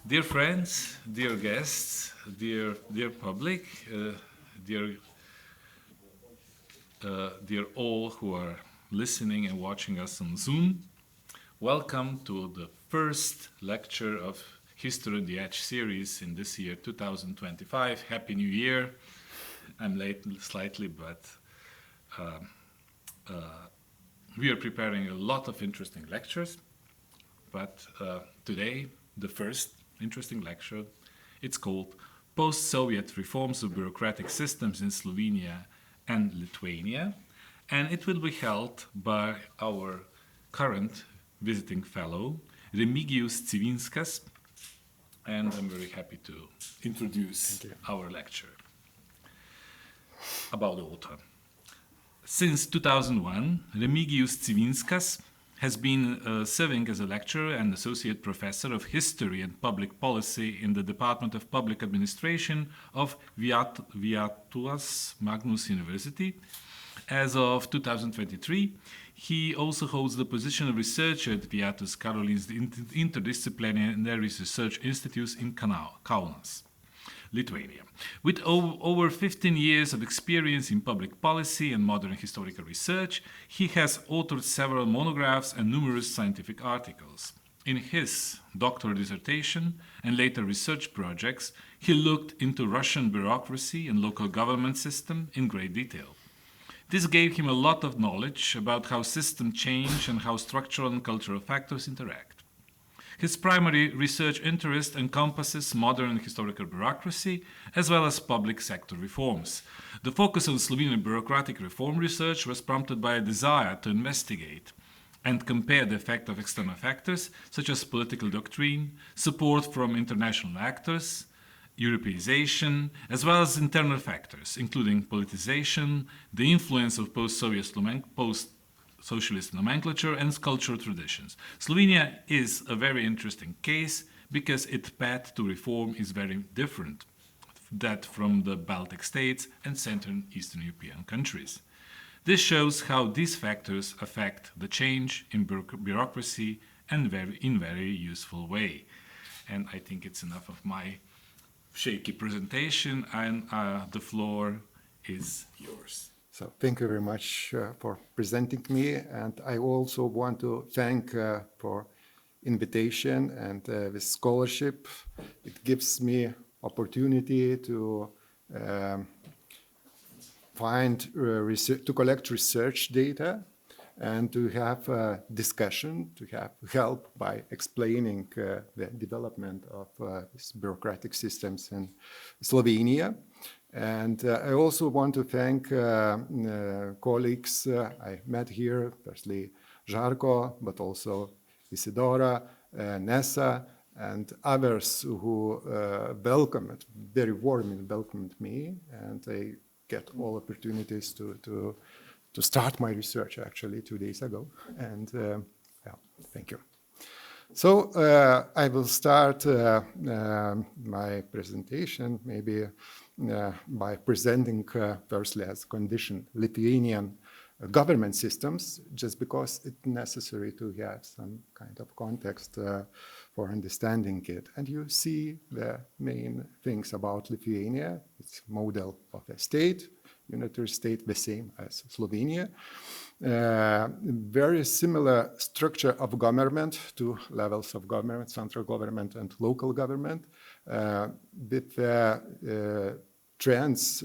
Dear friends, dear guests, dear public, dear all who are listening and watching us on Zoom, welcome to the first lecture of History on the Edge series in this year 2025. Happy New Year. I'm late slightly, but we are preparing a lot of interesting lectures. But today, the first interesting lecture, it's called Post-Soviet Reforms of Bureaucratic Systems in Slovenia and Lithuania, and it will be held by our current visiting fellow, Remigijus Civinskas, and I'm very happy to introduce our lecture about the author. Since 2001, Remigijus Civinskas has been serving as a lecturer and associate professor of history and public policy in the Department of Public Administration of Vytautas Magnus University. As of 2023, he also holds the position of researcher at Vytautas Karolins Interdisciplinary Research Institute in Kaunas, Lithuania. With over 15 years of experience in public policy and modern historical research, he has authored several monographs and numerous scientific articles. In his doctoral dissertation and later research projects, he looked into Russian bureaucracy and local government system in great detail. This gave him a lot of knowledge about how systems change and how structural and cultural factors interact. His primary research interest encompasses modern historical bureaucracy as well as public sector reforms. The focus on Slovenian bureaucratic reform research was prompted by a desire to investigate and compare the effect of external factors such as political doctrine, support from international actors, Europeization, as well as internal factors, including politicization, the influence of post-Socialist nomenclature, and cultural traditions. Slovenia is a very interesting case because its path to reform is very different that from the Baltic states and Central and Eastern European countries. This shows how these factors affect the change in bureaucracy and in very useful way. And I think it's enough of my shaky presentation, and the floor is yours. So thank you very much for presenting me, and I also want to thank for invitation and this scholarship. It gives me opportunity to to collect research data and to have a discussion, to have help by explaining the development of these bureaucratic systems in Slovenia. And I also want to thank colleagues I met here, firstly Žarko, but also Isidora, Nessa, and others who very warmly welcomed me, and I get all opportunities to start my research actually 2 days ago. And thank you. So I will start my presentation maybe by presenting firstly as condition Lithuanian government systems, just because it's necessary to have some kind of context for understanding it. And you see the main things about Lithuania. It's model of a state, unitary state, the same as Slovenia. Very similar structure of government, 2 levels of government, central government and local government, with trends,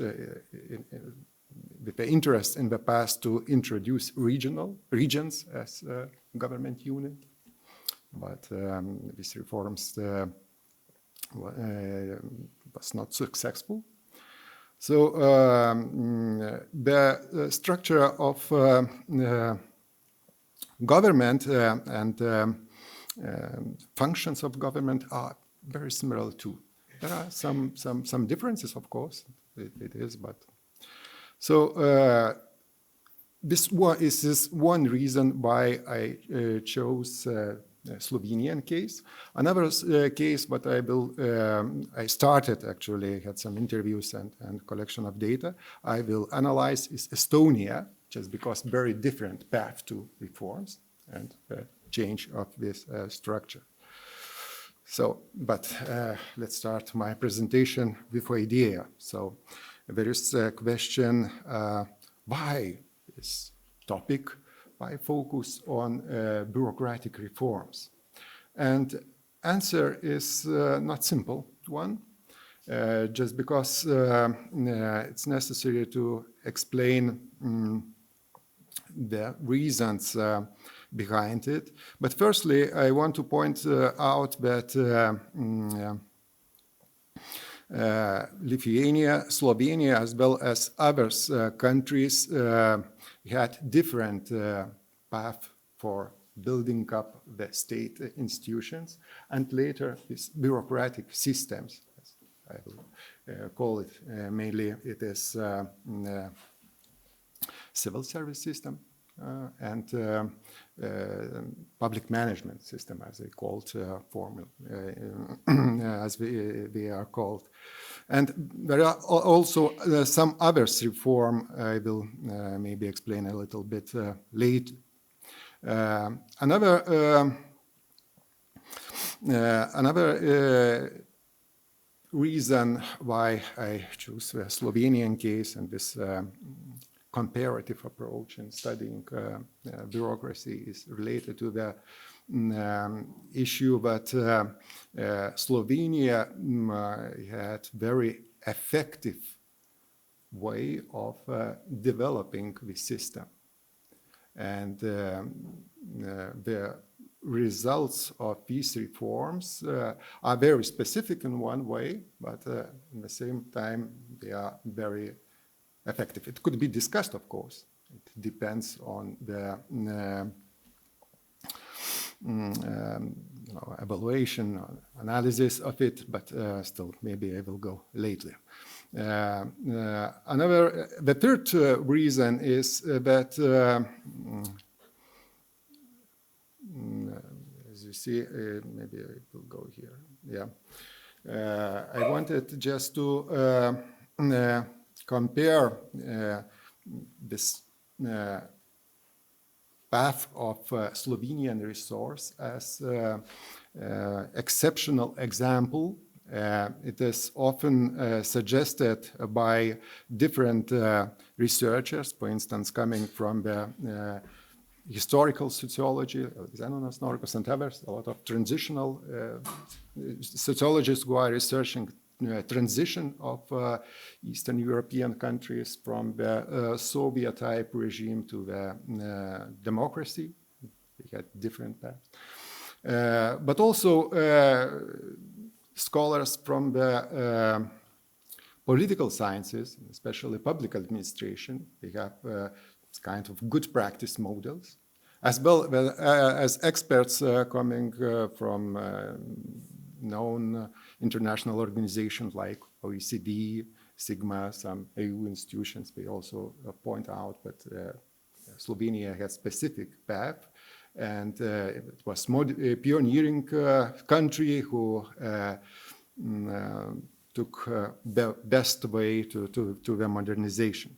with the interest in the past to introduce regions as a government unit. But these reforms was not successful. So the structure of government and functions of government are very similar too. There are some differences, of course, it is, but so this is one reason why I chose Slovenian case. Another case, but I started actually, had some interviews and collection of data. I will analyze is Estonia, just because very different path to reforms and change of this structure. But let's start my presentation with idea. So there is a question, why this topic? Why focus on bureaucratic reforms? And answer is not simple one, just because it's necessary to explain the reasons behind it. But firstly, I want to point out that Lithuania, Slovenia, as well as other countries had different path for building up the state institutions, and later these bureaucratic systems, as I will call it. Mainly it is civil service system and public management system, as they called formal, as they are called. And there are also some others reform I will maybe explain a little bit later. Another reason why I choose the Slovenian case and this comparative approach in studying bureaucracy is related to the issue that Slovenia had very effective way of developing the system. And the results of these reforms are very specific in one way, but at the same time they are very effective. It could be discussed, of course. It depends on the evaluation, analysis of it, but still maybe I will go later. The third reason is that, as you see, maybe I will go here. Yeah, I wanted just to compare this path of Slovenian resource as exceptional example. It is often suggested by different researchers, for instance, coming from the historical sociology, Zenonas Norkus and others, a lot of transitional sociologists who are researching transition of Eastern European countries from the Soviet-type regime to the democracy. They had different paths. But also scholars from the political sciences, especially public administration, they have kind of good practice models, as well as experts coming from known international organizations like OECD, Sigma, some EU institutions. They also point out that Slovenia has specific path, and it was a pioneering country who took the best way to the modernization.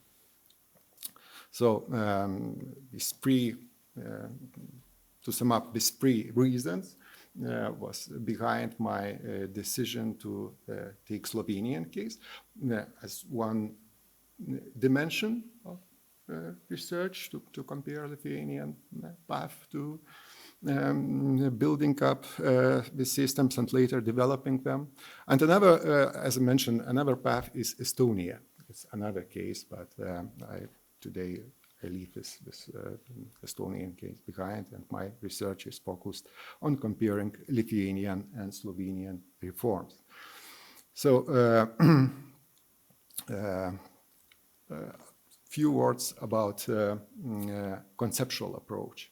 So to sum up, these three reasons was behind my decision to take Slovenian case as one dimension of research to compare Lithuanian path to building up the systems and later developing them. And another, as I mentioned, another path is Estonia. It's another case, but today I leave this Estonian case behind, and my research is focused on comparing Lithuanian and Slovenian reforms. So, few words about conceptual approach.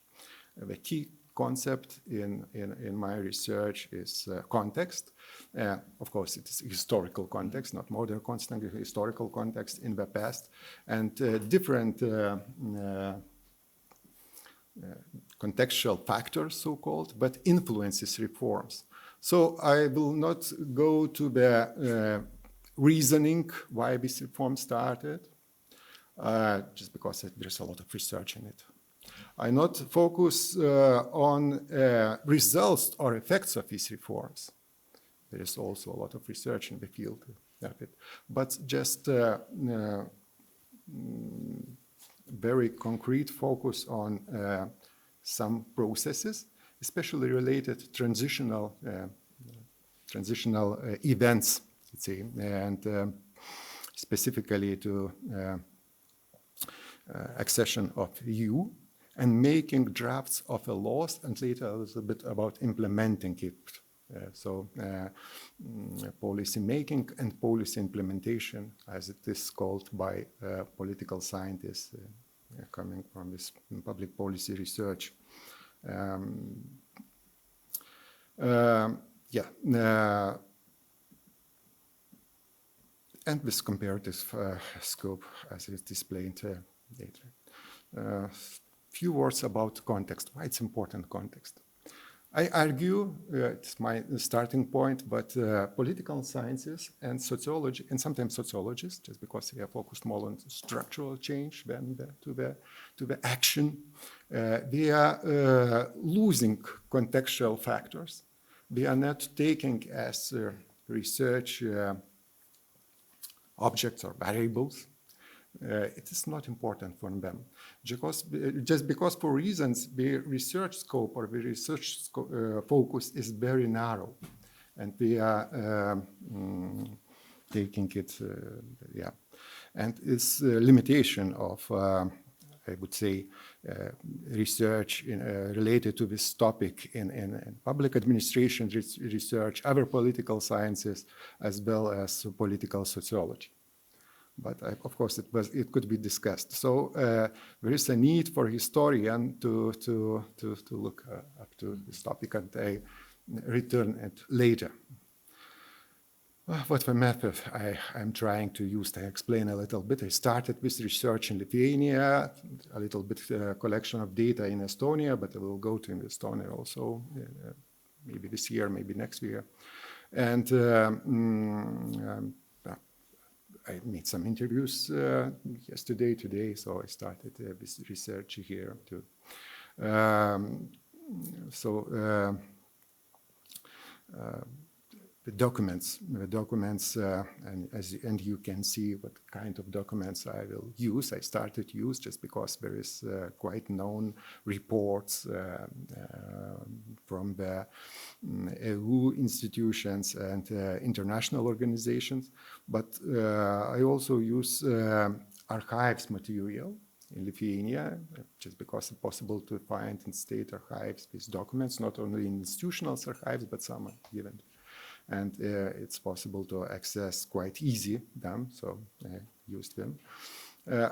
The key concept in my research is context. Of course, it is historical context, not modern context, historical context in the past, and different contextual factors, so-called, but influences reforms. So I will not go to the reasoning why this reform started, just because there's a lot of research in it. I not focus on results or effects of these reforms. there is also a lot of research in the field of it. But just very concrete focus on some processes, especially related to transitional events, let's say, and specifically to accession of EU, and making drafts of the laws, and later a little bit about implementing it. Policy making and policy implementation, as it is called by political scientists coming from this public policy research. And this comparative scope, as is displayed later. Few words about context. Why it's important context? I argue, it's my starting point, but political sciences and sociology, and sometimes sociologists, just because they are focused more on structural change than to the action, they are losing contextual factors. They are not taking as research objects or variables. It is not important for them. Just because for reasons the research scope or the research focus is very narrow, and they are taking it, and it's a limitation of, I would say, research related to this topic in public administration research, other political sciences, as well as political sociology. But of course, it could be discussed. So there is a need for a historian to look up to this topic, and I return it later. What the method I'm trying to use to explain a little bit. I started with research in Lithuania, a little bit collection of data in Estonia, but I will go to Estonia also, maybe this year, maybe next year. And I made some interviews yesterday, today, so I started this research here too. The documents, and you can see what kind of documents I will use. I started use just because there is quite known reports from the EU institutions and international organizations, but I also use archives material in Lithuania, just because it's possible to find in state archives these documents, not only in institutional archives, but some are given. And it's possible to access quite easy them, so I used them.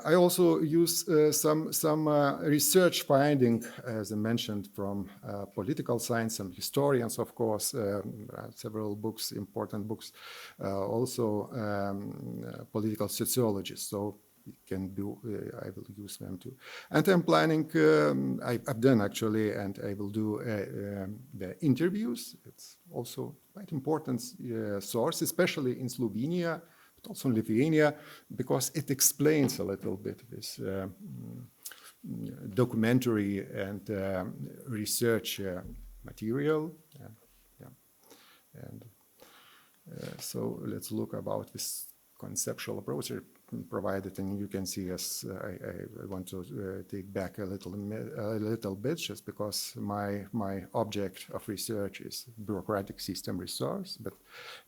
I also use some research finding, as I mentioned, from political science and historians, of course, several books, important books, also political sociologists. So can do, I will use them too. And I'm planning, I've done actually, and I will do the interviews. It's also quite important source, especially in Slovenia, but also in Lithuania, because it explains a little bit this documentary and research material. So let's look about this conceptual approach provided, and you can see as I want to take back a little bit, just because my object of research is bureaucratic system resource, but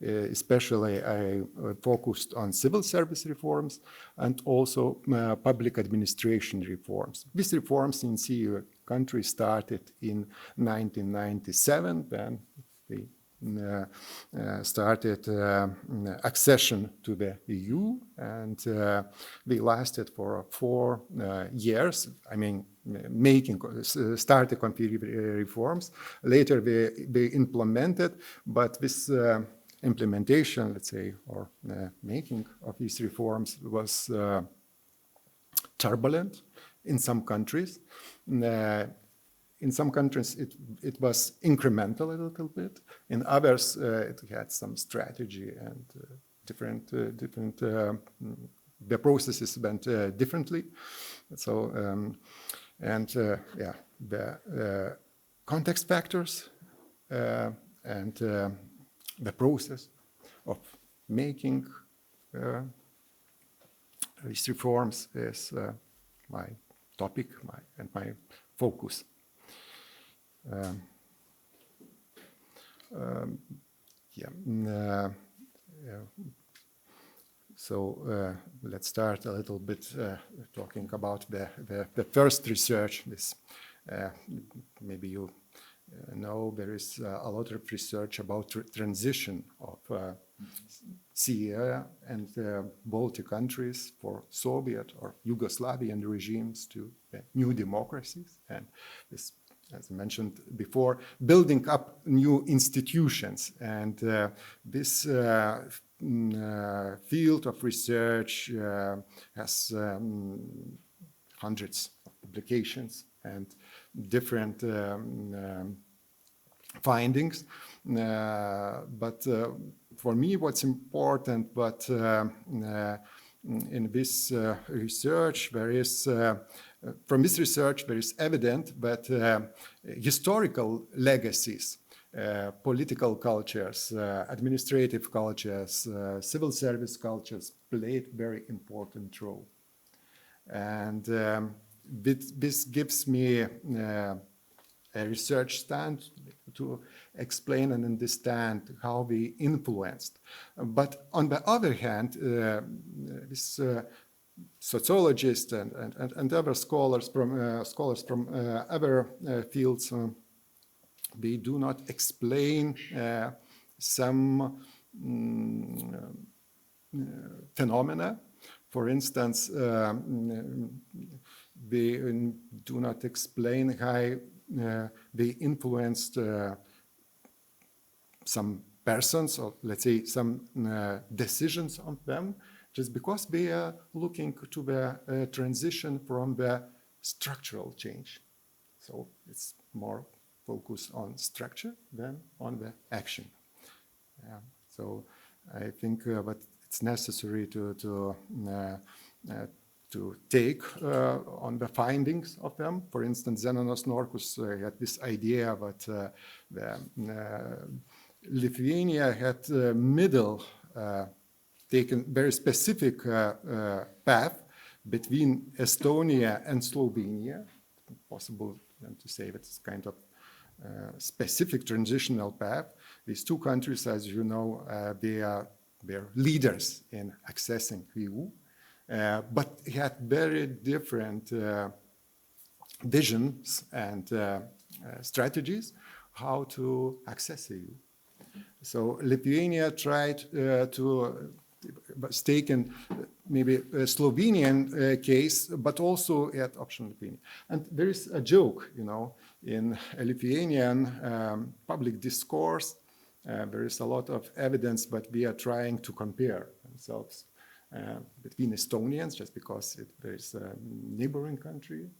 especially I focused on civil service reforms and also public administration reforms. These reforms in CEU country started in 1997, then they started accession to the EU, and they lasted for 4 years. I mean, started on reforms. Later they implemented, but this implementation, let's say, or making of these reforms was turbulent in some countries. In some countries, it was incremental a little bit. In others, it had some strategy and the processes went differently. So, the context factors and the process of making these reforms is my topic and my focus. So let's start a little bit talking about the first research. This maybe you know there is a lot of research about transition of Sreda and Baltic countries for Soviet or Yugoslavian regimes to new democracies, and this, as I mentioned before, building up new institutions. And this field of research has hundreds of publications and different findings. But for me, what's important, in this research, there is, from this research, there is evident that historical legacies, political cultures, administrative cultures, civil service cultures played very important role. And this gives me a research stand to explain and understand how we influenced. But on the other hand, this sociologists and other scholars from other fields, they do not explain some phenomena. For instance, they do not explain how they influenced some persons, or let's say some decisions on them, just because they are looking to the transition from the structural change. So it's more focused on structure than on the action. So I think that it's necessary to take on the findings of them. For instance, Zenonas Norkus had this idea that Lithuania had middle taken very specific path between Estonia and Slovenia. Possible to say that it's kind of specific transitional path. These two countries, as you know, they're leaders in accessing EU, but had very different visions and strategies how to access EU. So Lithuania tried to taken maybe a Slovenian case, but also at option Lithuania. And there is a joke, you know, in a Lithuanian public discourse. There is a lot of evidence, but we are trying to compare themselves between Estonians, just because there is a neighboring country.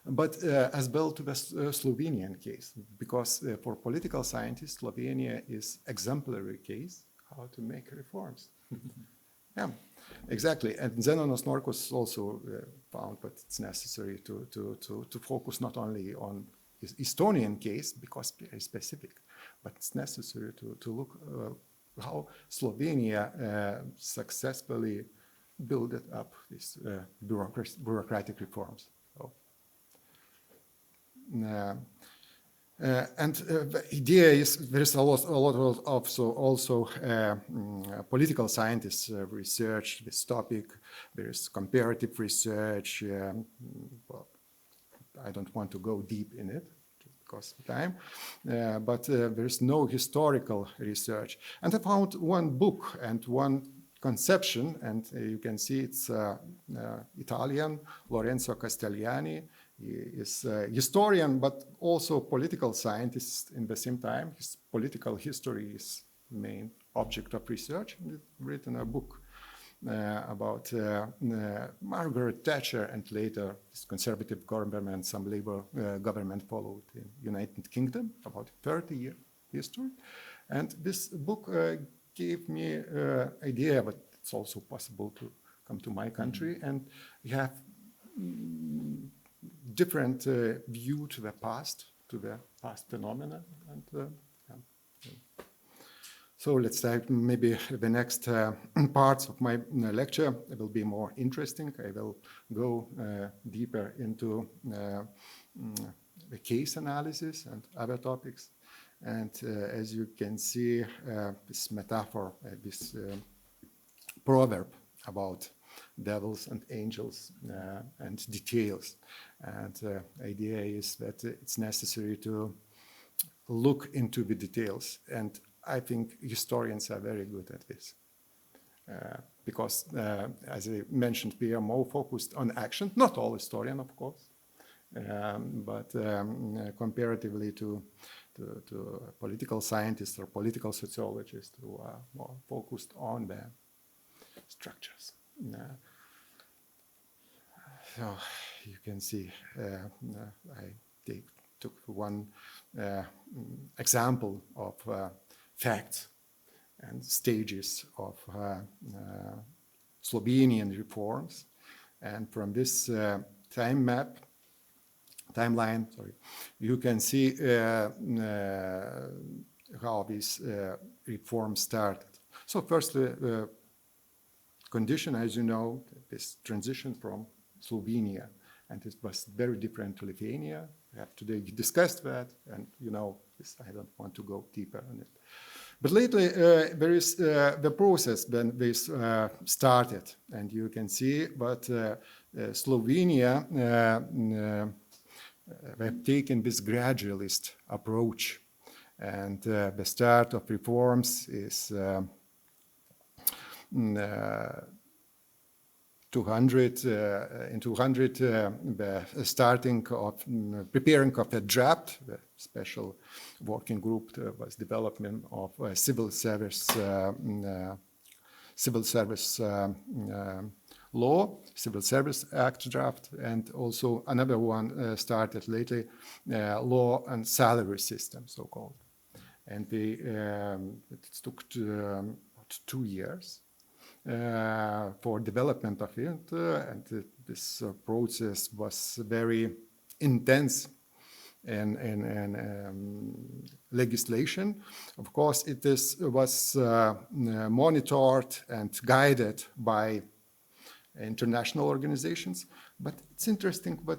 But as well to the Slovenian case, because for political scientists, Slovenia is exemplary case how to make reforms. Yeah, exactly. And Zenonas Norkus also found that it's necessary to focus not only on his Estonian case, because very specific, but it's necessary to look how Slovenia successfully built up these bureaucratic reforms. And the idea is there's a lot of also political scientists research this topic. There's comparative research. Well, I don't want to go deep in it because of time, but there's no historical research. And I found one book and one conception, and you can see it's Italian, Lorenzo Castellani. He is a historian, but also political scientist in the same time. His political history is main object of research. He's written a book about Margaret Thatcher and later this conservative government, some Labour government followed in United Kingdom, about 30-year history. And this book gave me an idea, but it's also possible to come to my country and have different view to the past, to the past phenomena. And so let's start. Maybe the next parts of my lecture will be more interesting. I will go deeper into the case analysis and other topics. And as you can see, this metaphor, this proverb about devils and angels and details. And the idea is that it's necessary to look into the details. And I think historians are very good at this. Because, as I mentioned, we are more focused on action. Not all historians, of course, but comparatively to political scientists or political sociologists who are more focused on the structures. So you can see, I took one example of facts and stages of Slovenian reforms, and from this timeline, you can see how these reforms started. So first, condition, as you know, this transition from Slovenia, and it was very different to Lithuania. We have today discussed that, and you know, this, I don't want to go deeper on it. But lately, there is the process when this started, and you can see, but Slovenia have taken this gradualist approach, and the start of reforms is 200, the starting of preparing of a draft, the special working group was development of civil service law, Civil Service Act draft, and also another one started lately, law and salary system, so-called. And it took 2 years for development of it, and this process was very intense in legislation. Of course, it was monitored and guided by international organizations, but it's interesting, but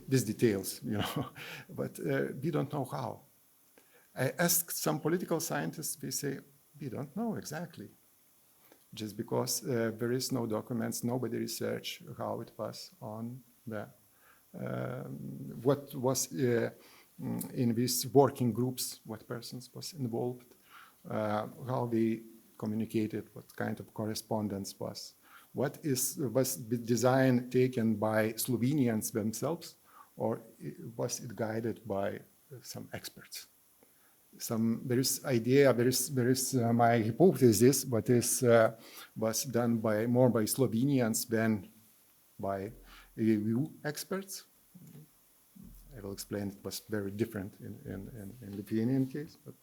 these details, you know, but we don't know how. I asked some political scientists, they say, we don't know exactly. Just because there is no documents, nobody researched how it was on the, what was in these working groups, what persons was involved, how they communicated, what kind of correspondence was. Was the design taken by Slovenians themselves, or was it guided by some experts? There is my hypothesis, but this was done more by Slovenians than by EU experts. I will explain it was very different in Lithuanian case, but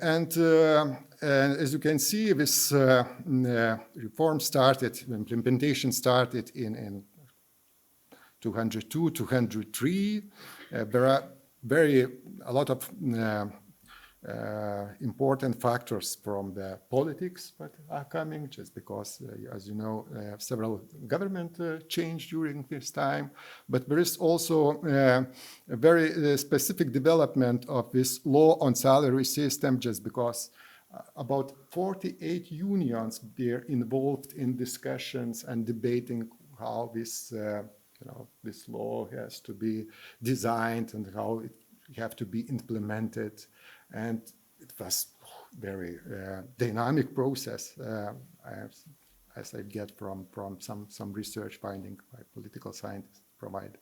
and as you can see, this reform started, implementation started in 202, 203. There are a lot of important factors from the politics that are coming, just because, as you know, several government changed during this time. But there is also a very specific development of this law on salary system, just because about 48 unions were involved in discussions and debating how this this law has to be designed and how it have to be implemented. And it was very dynamic process, as I get from some research finding by political scientists provided.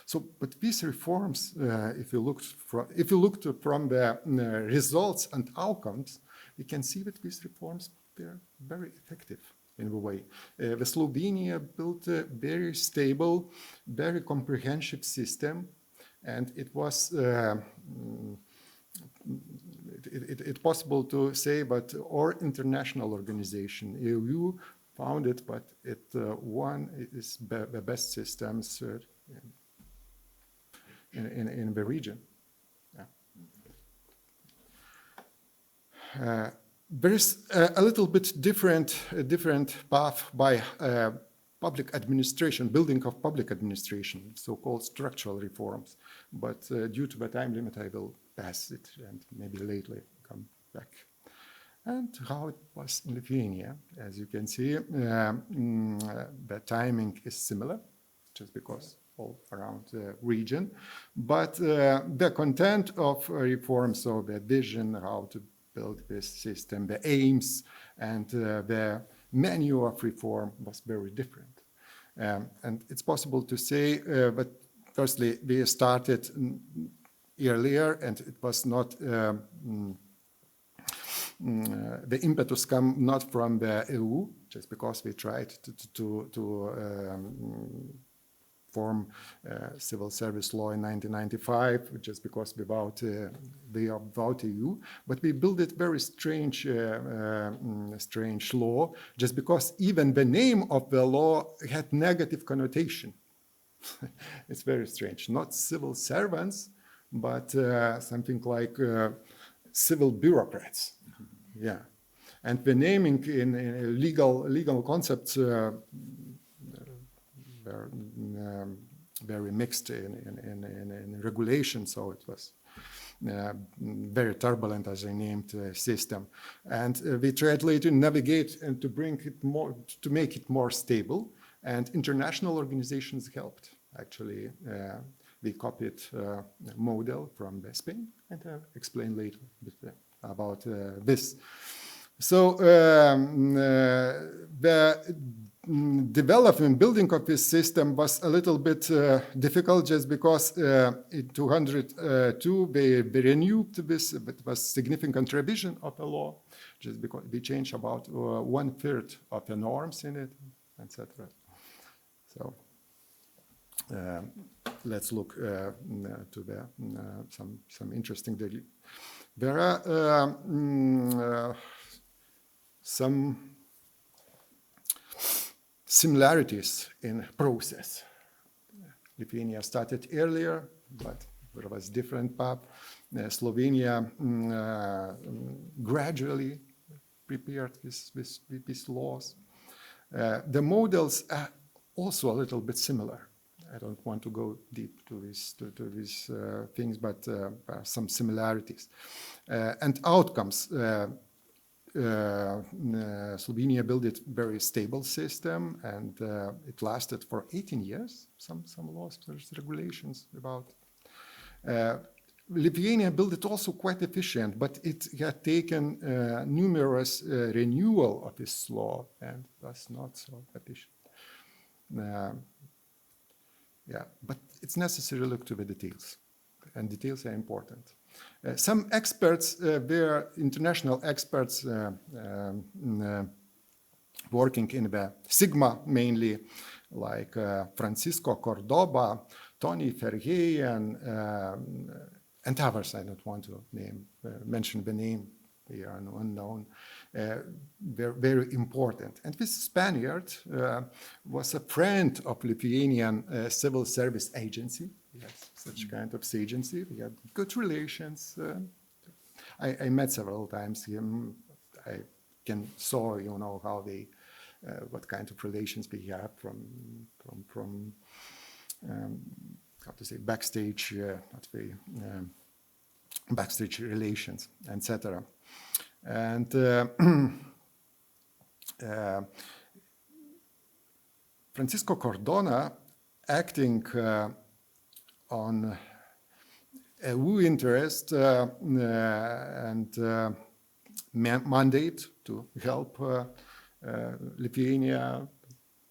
So, but these reforms, if you looked from the results and outcomes, we can see that these reforms were very effective in a way. The Slovenia built a very stable, very comprehensive system, and it was it's possible to say, but our international organization, EU, found it, but one is the best systems in the region. Yeah. There is a little bit different path by public administration, building of public administration, so-called structural reforms. But due to the time limit, I will pass it and maybe later come back. And how it was in Lithuania, as you can see, the timing is similar, just because all around the region. But the content of reforms, so the vision, how to build this system, the aims, and the menu of reform was very different. And it's possible to say, but firstly, we started earlier, and it was not, the impetus come not from the EU, just because we tried to form civil service law in 1995, just because without EU, but we built it very strange law, just because even the name of the law had negative connotation. It's very strange. Not civil servants, but something like civil bureaucrats. Yeah, and the naming in legal concepts were very mixed in regulation, so it was very turbulent as a named system. And we tried later to navigate and to bring it more, to make it more stable. And international organizations helped. Actually, we copied a model from Spain, and I'll explain later about this. So the development, building of this system was a little bit difficult, just because in 202 they renewed this, but it was significant revision of the law, just because we changed about 1/3 of the norms in it, etc. So let's look to the some interesting data. There are some similarities in process. Lithuania started earlier, but there was different path. Slovenia gradually prepared these laws. The models are also a little bit similar. I don't want to go deep to these things, but there are some similarities. And outcomes. Slovenia built a very stable system, and it lasted for 18 years. Some laws, there's regulations about. Lithuania built it also quite efficient, but it had taken numerous renewal of this law, and was not so efficient. Yeah, but it's necessary to look to the details, and details are important. Some experts, were international experts working in the Sigma mainly, like Francisco Cordoba, Tony Verheyen, and others. I don't want to mention the name, they are unknown. They're very important. And this Spaniard was a friend of Lithuanian civil service agency. Yes, such kind of agency. We had good relations. I met several times him. I saw, how they, what kind of relations we have from how to say, backstage, backstage relations, etc. And Francisco Cordona, acting on EU interest and mandate to help Lithuania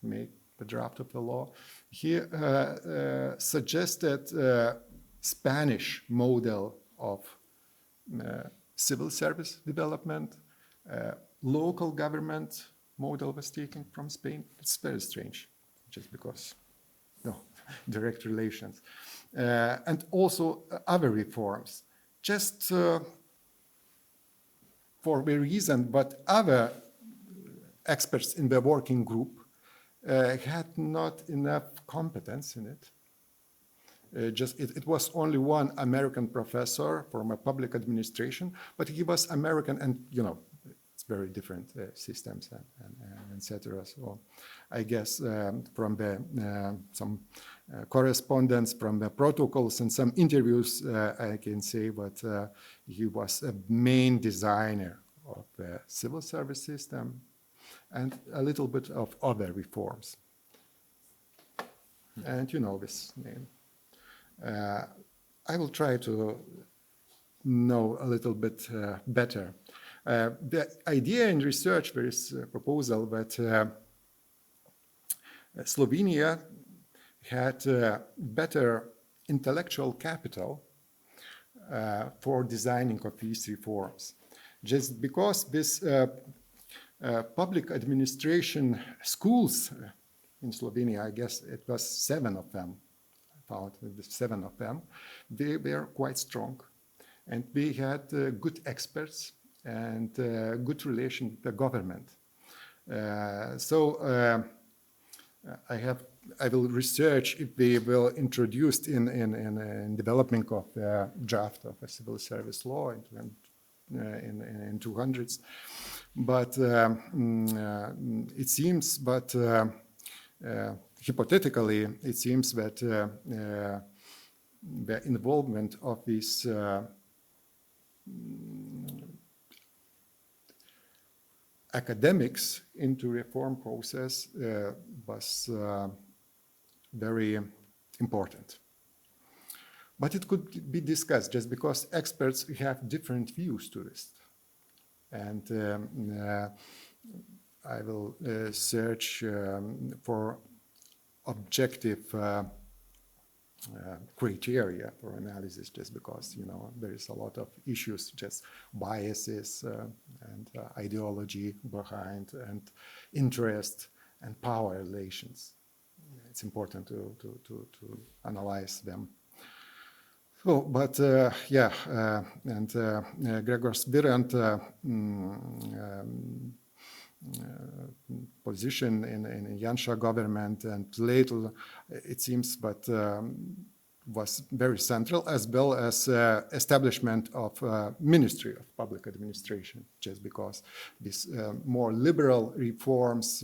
make the draft of the law, he suggested Spanish model of civil service development. Local government model was taken from Spain. It's very strange, just because direct relations. And also other reforms, just for the reason, but other experts in the working group had not enough competence in it. It was only one American professor from a public administration, but he was American, and it's very different systems and etc. So I guess from the some correspondence from the protocols and some interviews, I can say that he was a main designer of the civil service system and a little bit of other reforms. And you know this name. I will try to know a little bit better. The idea in research, there is a proposal that Slovenia had better intellectual capital for designing of these reforms. Just because this public administration schools in Slovenia, I guess it was 7 of them, they were quite strong. And we had good experts and good relation with the government. I will research if they will introduced in development of the draft of a civil service law in 200s. But it seems, but hypothetically, it seems that the involvement of these academics into reform process was very important. But it could be discussed just because experts have different views to this. And I will search for objective criteria for analysis, just because there is a lot of issues, just biases and ideology behind, and interest and power relations. It's important to analyze them. So, but and Gregor's Birant position in Janša government and later, it seems, but was very central, as well as establishment of Ministry of Public Administration, just because these more liberal reforms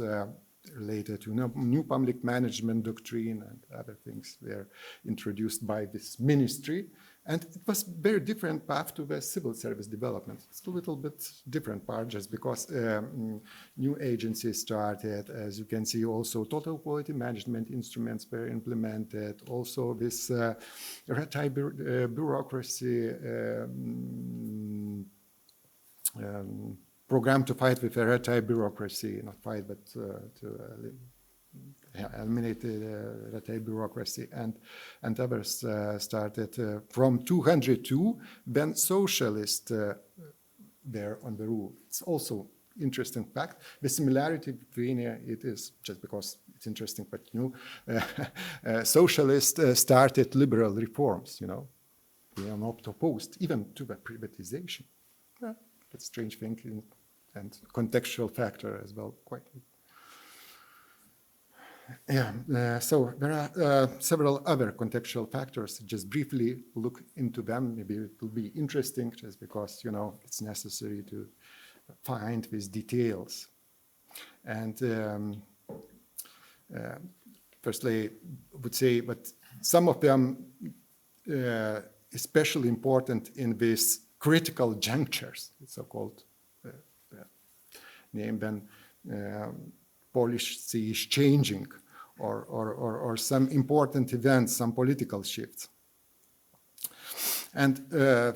related to new public management doctrine and other things were introduced by this ministry. And it was very different path to the civil service development. It's a little bit different part, just because new agencies started. As you can see, also total quality management instruments were implemented. Also this red tape bureaucracy program to fight with the red tape bureaucracy, not fight, but to eliminate the red tape bureaucracy, and others started from 202 when socialists were on the rule. It's also interesting fact. The similarity between it is just because it's interesting, but socialists started liberal reforms. They are not opposed even to the privatization. Yeah, that's strange thinking and contextual factor as well. Quite. Yeah, so there are several other contextual factors. Just briefly look into them. Maybe it will be interesting just because, it's necessary to find these details. And firstly, I would say that some of them especially important in these critical junctures, so-called name then policy is changing, or some important events, some political shifts. And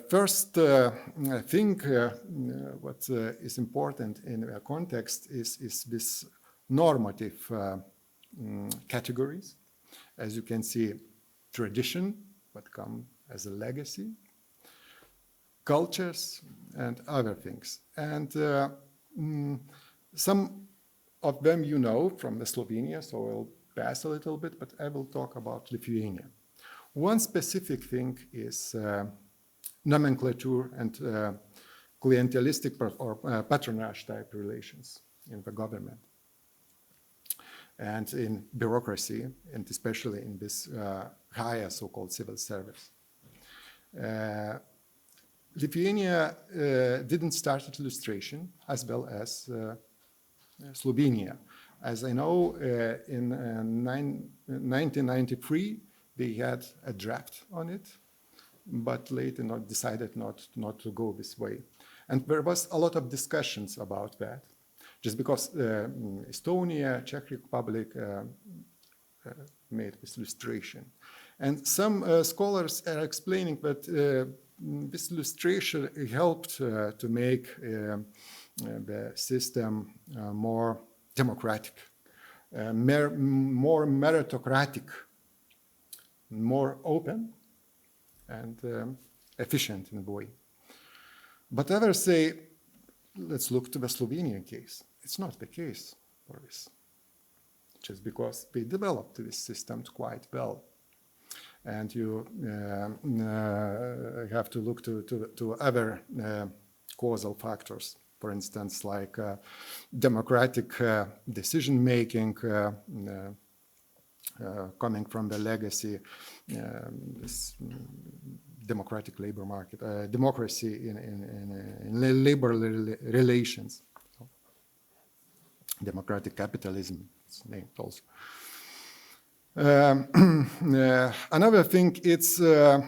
first thing what is important in a context is this normative categories. As you can see, tradition, what come as a legacy, cultures, and other things. And some of them from the Slovenia, so I'll pass a little bit, but I will talk about Lithuania. One specific thing is nomenclature and clientelistic or patronage type relations. in the government and in bureaucracy, and especially in this higher so-called civil service. Lithuania didn't start at illustration as well as Slovenia. As I know, in 1993, they had a draft on it, but later decided not to go this way. And there was a lot of discussions about that, just because Estonia, Czech Republic made this illustration. And some scholars are explaining that this illustration helped to make the system more democratic, more meritocratic, more open, and efficient in a way. But others say, let's look to the Slovenian case. It's not the case for this, just because they developed this system quite well. And you have to look to other causal factors, for instance, like democratic decision-making coming from the legacy, this democratic labor market, democracy in labor relations. So, democratic capitalism, it's named also. Another thing, it's the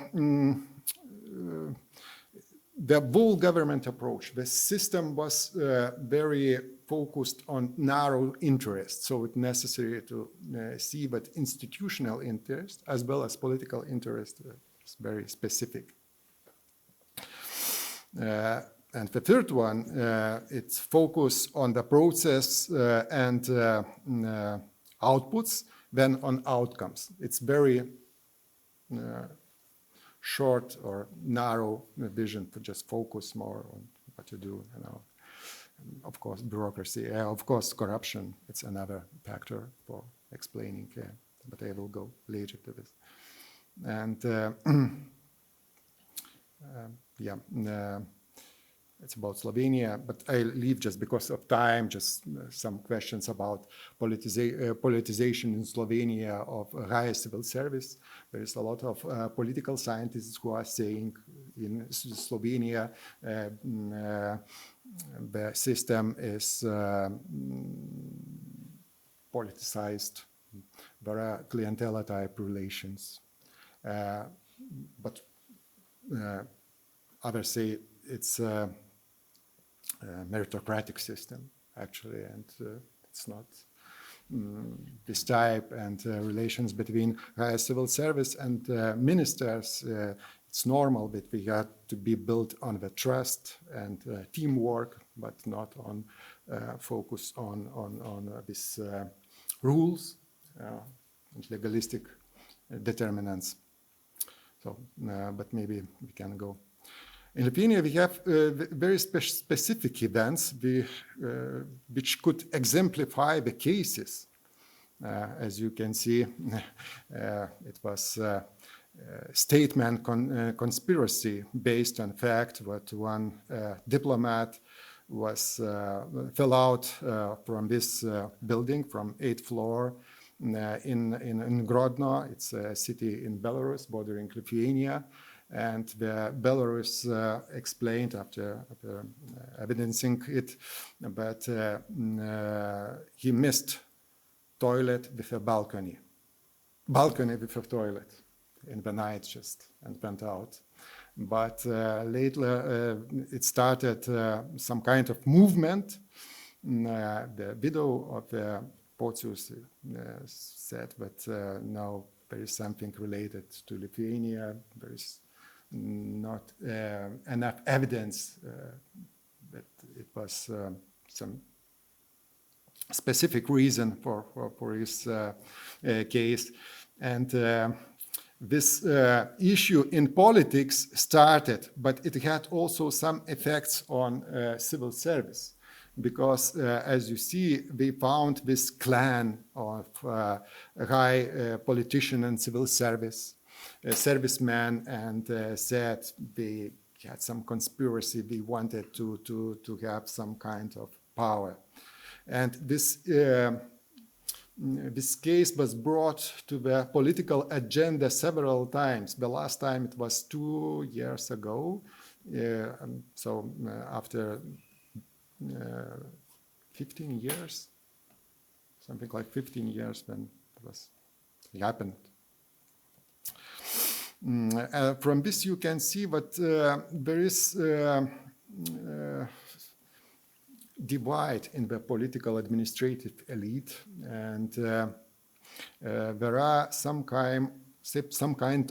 whole government approach. The system was very focused on narrow interests, so it's necessary to see that institutional interest as well as political interest is very specific. And the third one, it's focus on the process and outputs than on outcomes. It's very short or narrow vision to just focus more on what you do, you know. Of course, bureaucracy, of course, corruption, it's another factor for explaining, but I will go later to this. And it's about Slovenia, but I leave just because of time, just some questions about politicization in Slovenia of higher civil service. There is a lot of political scientists who are saying in Slovenia the system is politicized. There are clientele type relations. But others say it's a meritocratic system, actually, and it's not this type, and relations between civil service and ministers. It's normal that we have to be built on the trust and teamwork, but not on focus on these rules and legalistic determinants. So, but maybe we can go. In Lithuania, we have very specific events which could exemplify the cases. As you can see, it was statement conspiracy based on fact that one diplomat was fell out from this building from 8th floor in Grodno. It's a city in Belarus bordering Lithuania. And the Belarus explained after evidencing it, but he missed toilet with a balcony with a toilet in the night just, and went out. But later it started some kind of movement. The widow of the Pocius said that now there is something related to Lithuania. There is not enough evidence that it was some specific reason for his case. And this issue in politics started, but it had also some effects on civil service. Because, as you see, they found this clan of high politician and civil service, servicemen, and said they had some conspiracy. They wanted to have some kind of power. And this case was brought to the political agenda several times. The last time it was 2 years ago. After 15 years, something like 15 years when it happened. From this you can see that there is divide in the political administrative elite, and there are some kind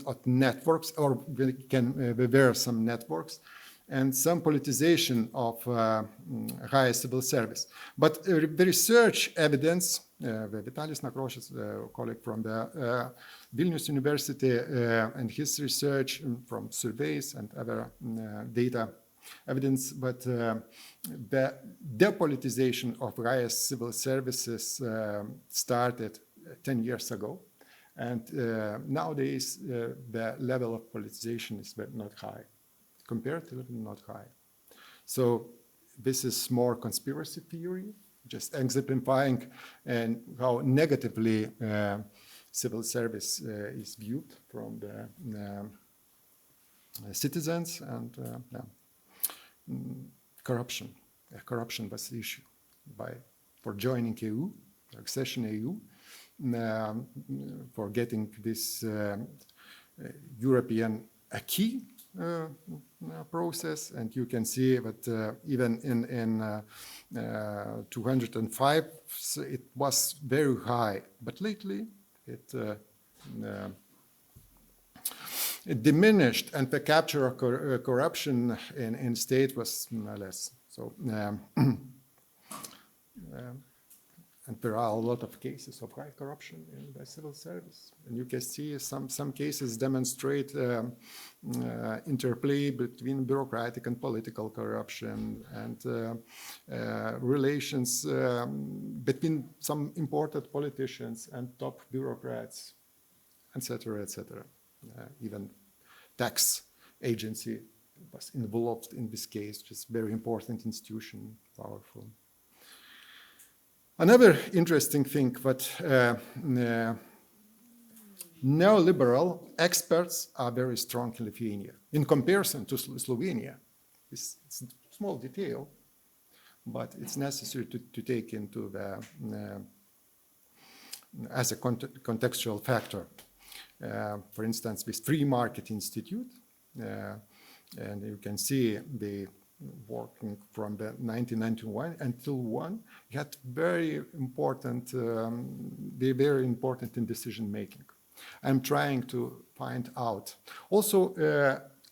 of networks, or there were some networks, and some politicization of higher civil service. But the research evidence, Vitalis Nakroš's colleague from the Vilnius University, and his research from surveys and other data evidence, but the depolitization of higher civil services started 10 years ago. And nowadays, the level of politicization is not high, comparatively not high. So this is more conspiracy theory, just exemplifying and how negatively civil service is viewed from the citizens, and corruption. Corruption was the issue for joining EU, accession EU, for getting this European acquis process. And you can see that even in 205 it was very high, but lately it diminished, and the capture of corruption in state was less. So and there are a lot of cases of high corruption in the civil service. And you can see some cases demonstrate interplay between bureaucratic and political corruption, and relations between some important politicians and top bureaucrats, etc., etc. Even tax agency was involved in this case, which is a very important institution, powerful. Another interesting thing that neoliberal experts are very strong in Lithuania in comparison to Slovenia. It's a small detail, but it's necessary to take into the as a contextual factor. For instance, this Free Market Institute, and you can see the working from the 1991 until one, had very important in decision making. I'm trying to find out. Also,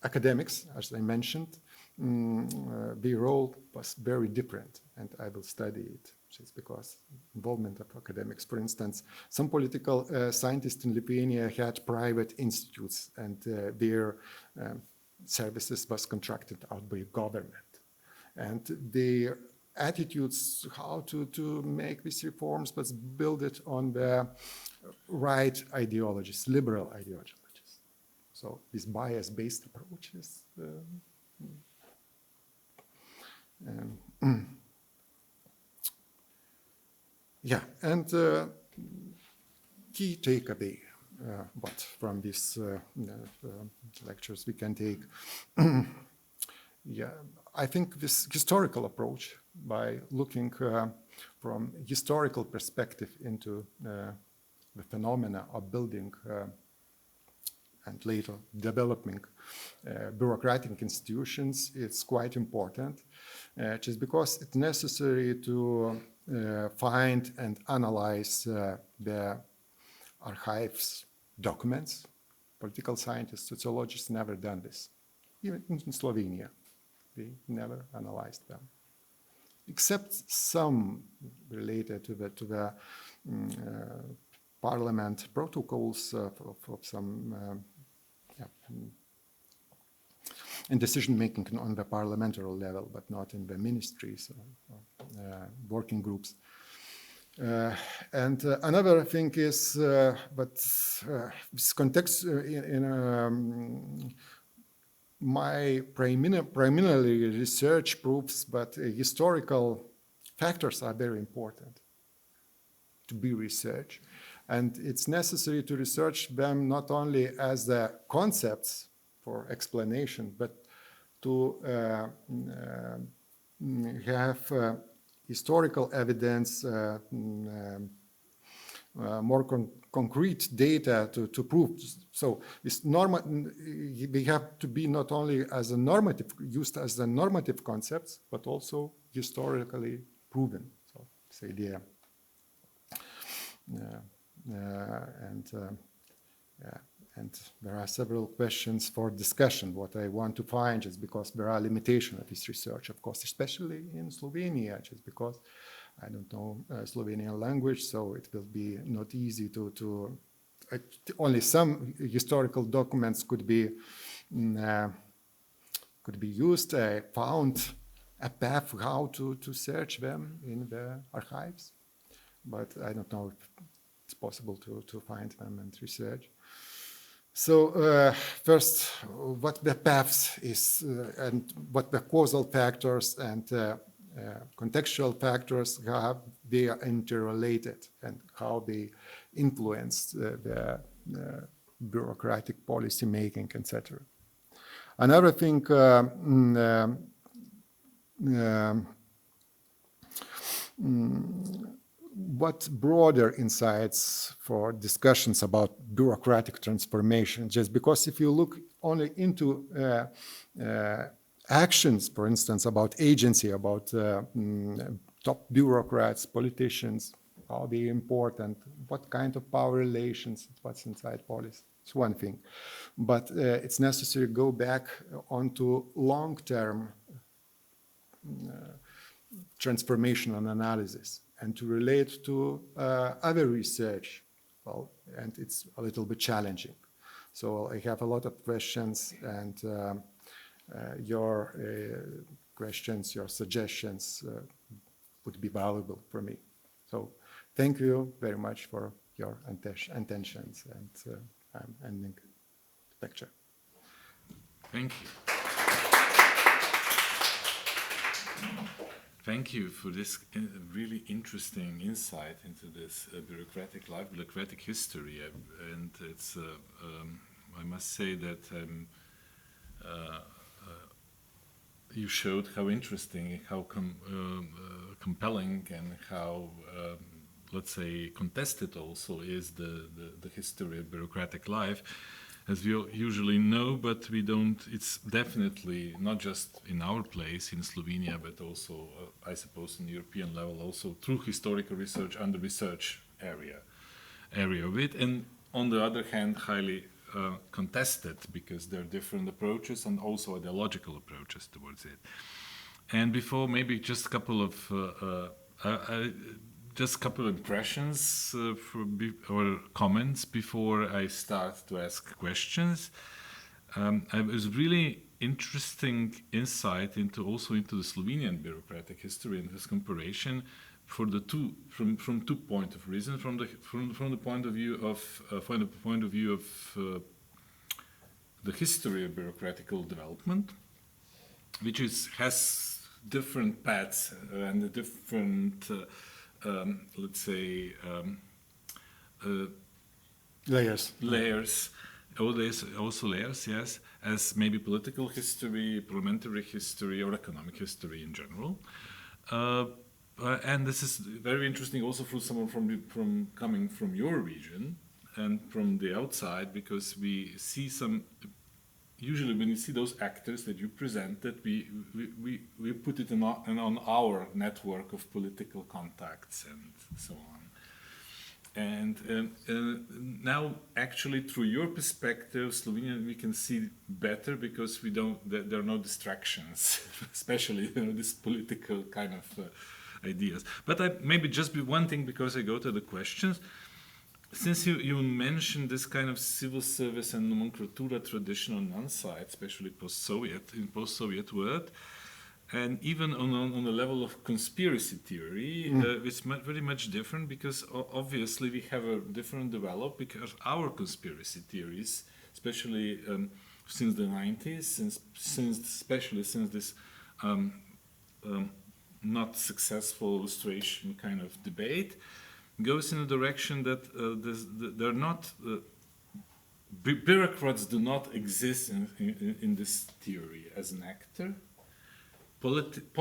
academics, as I mentioned, the role was very different, and I will study it just because involvement of academics. For instance, some political scientists in Lithuania had private institutes, and their services was contracted out by government. And their attitudes, how to make these reforms, was built on the right ideologies, liberal ideologies. So these bias-based approaches. Yeah, and key takeaway. What from these lectures we can take. Yeah, I think this historical approach, by looking from historical perspective into the phenomena of building and later developing bureaucratic institutions, it's quite important, just because it's necessary to find and analyze the archives, documents. Political scientists, sociologists never done this. Even in Slovenia, they never analyzed them, except some related to the parliament protocols of some in decision making on the parliamentary level, but not in the ministries or working groups. And another thing is, this context in my primarily research proves that historical factors are very important to be researched. And it's necessary to research them not only as the concepts for explanation, but to have historical evidence, more concrete data to prove. So it's we have to be not only as a normative, used as the normative concepts, but also historically proven. So it's the idea. And there are several questions for discussion. What I want to find is because there are limitations of this research, of course, especially in Slovenia, just because I don't know Slovenian language, so it will be not easy to only some historical documents could be used. I found a path how to search them in the archives, but I don't know if it's possible to find them and research. So first, what the paths is and what the causal factors and contextual factors, how they are interrelated and how they influence the bureaucratic policy making, etc. Another thing, what broader insights for discussions about bureaucratic transformation? Just because if you look only into actions, for instance, about agency, about top bureaucrats, politicians, how they important, what kind of power relations, what's inside policy. It's one thing. But it's necessary to go back onto long-term transformation and analysis and to relate to other research. Well, and it's a little bit challenging. So I have a lot of questions, and your questions, your suggestions would be valuable for me. So thank you very much for your intentions, and I'm ending the lecture. Thank you. Thank you for this really interesting insight into this bureaucratic life, bureaucratic history, and it's. I must say that you showed how interesting, how compelling, and how, let's say, contested also is the history of bureaucratic life, as we usually know, but we don't. It's definitely not just in our place in Slovenia, but also, I suppose, in European level, also through historical research and the research area of it, and on the other hand, highly contested, because there are different approaches and also ideological approaches towards it. And before, maybe just a couple of impressions or comments before I start to ask questions. It was really interesting insight into the Slovenian bureaucratic history and this comparison for the from 2 points of reason, from the point of view of the history of bureaucratical development, which has different paths and different let's say layers. Also layers, yes, as maybe political history, parliamentary history, or economic history in general. And this is very interesting also for someone from coming from your region and from the outside, because we see usually when you see those actors that you presented, we put it on our network of political contacts and so on. And now, actually, through your perspective, Slovenia, we can see better, because there are no distractions, especially this political kind of ideas. But maybe just one thing, because I go to the questions. Since you mentioned this kind of civil service and nomenclatura tradition on one side, especially post-Soviet world, and even on the level of conspiracy theory, it's very much different, because obviously we have a different develop, because our conspiracy theories, especially since the 90s, especially since this not successful illustration kind of debate, goes in a direction that they're not, bureaucrats do not exist in this theory as an actor.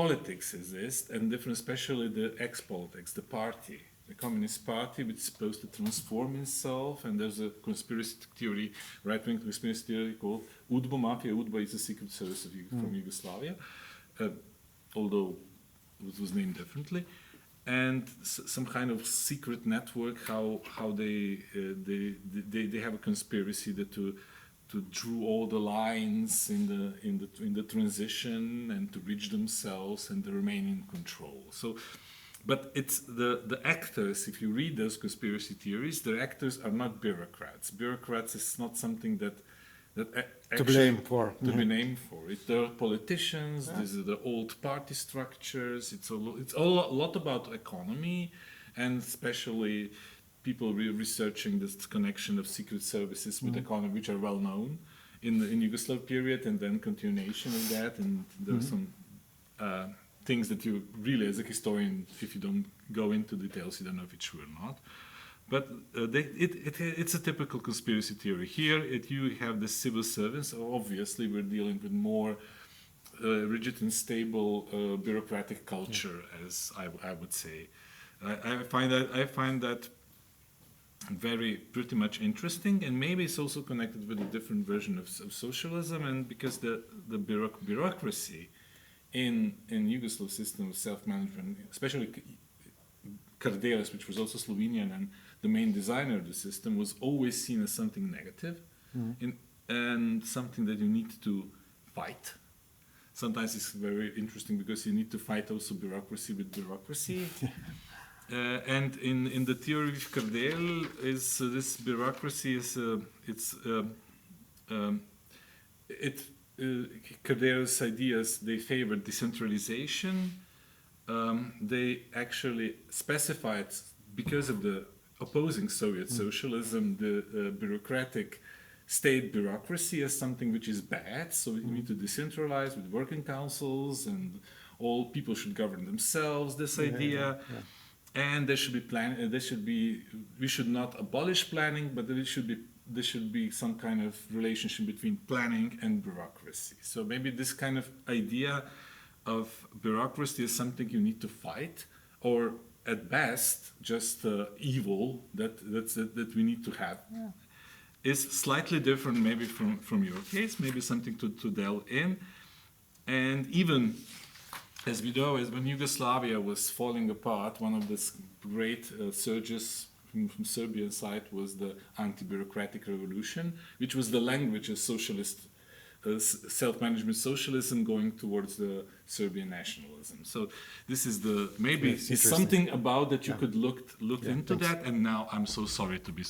Politics exists, and different, especially the ex-politics, the party, the Communist Party, which is supposed to transform itself, and there's a conspiracy theory, right-wing conspiracy theory called UDBA Mafia. UDBA is the secret service from Yugoslavia, although it was named differently, and some kind of secret network. How they have a conspiracy that to draw all the lines in the transition and to reach themselves and to remain in control. So. But it's the actors, if you read those conspiracy theories, the actors are not bureaucrats. Bureaucrats is not something that to blame for. To be named for. They're politicians, these are the old party structures, it's a lot about economy, and especially people researching this connection of secret services with economy, which are well known in Yugoslav period, and then continuation of that, and there's some things that you really, as a historian, if you don't go into details, you don't know if it's true or not. But it's a typical conspiracy theory. Here, you have the civil servants. Obviously, we're dealing with more rigid and stable bureaucratic culture, as I would say. I find that pretty much interesting, and maybe it's also connected with a different version of socialism, and because the bureaucracy in Yugoslav system of self-management, especially Karderas, which was also Slovenian and the main designer of the system, was always seen as something negative and something that you need to fight. Sometimes it's very interesting because you need to fight also bureaucracy with bureaucracy. And in the theory of Kardel, this bureaucracy is Kardel's ideas, they favored decentralization. They actually specified, because of the opposing Soviet socialism, the bureaucratic state bureaucracy as something which is bad. So we need to decentralize with working councils, and all people should govern themselves. This idea, and there should be we should not abolish planning, but there should be some kind of relationship between planning and bureaucracy. So maybe this kind of idea of bureaucracy is something you need to fight, or at best just evil that we need to have. Is slightly different maybe from your case, maybe something to delve in. And even as we know, as when Yugoslavia was falling apart, one of the great surges from Serbian side was the anti-bureaucratic revolution, which was the language of socialist self-management socialism going towards the Serbian nationalism. So this is maybe it's something about that you could look into that. And now I'm so sorry to be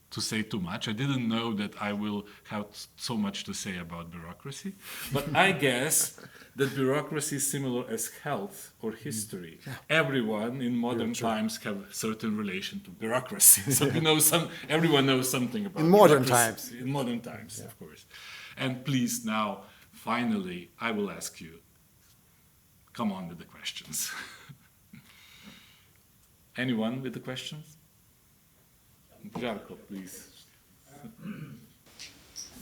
to say too much. I didn't know that I will have so much to say about bureaucracy, but I guess that bureaucracy is similar as health or history. Everyone in modern times have a certain relation to bureaucracy. So everyone knows something about in modern times. In modern times, of course. And please now, finally, I will ask you, come on with the questions. Anyone with the questions? Jarko, please.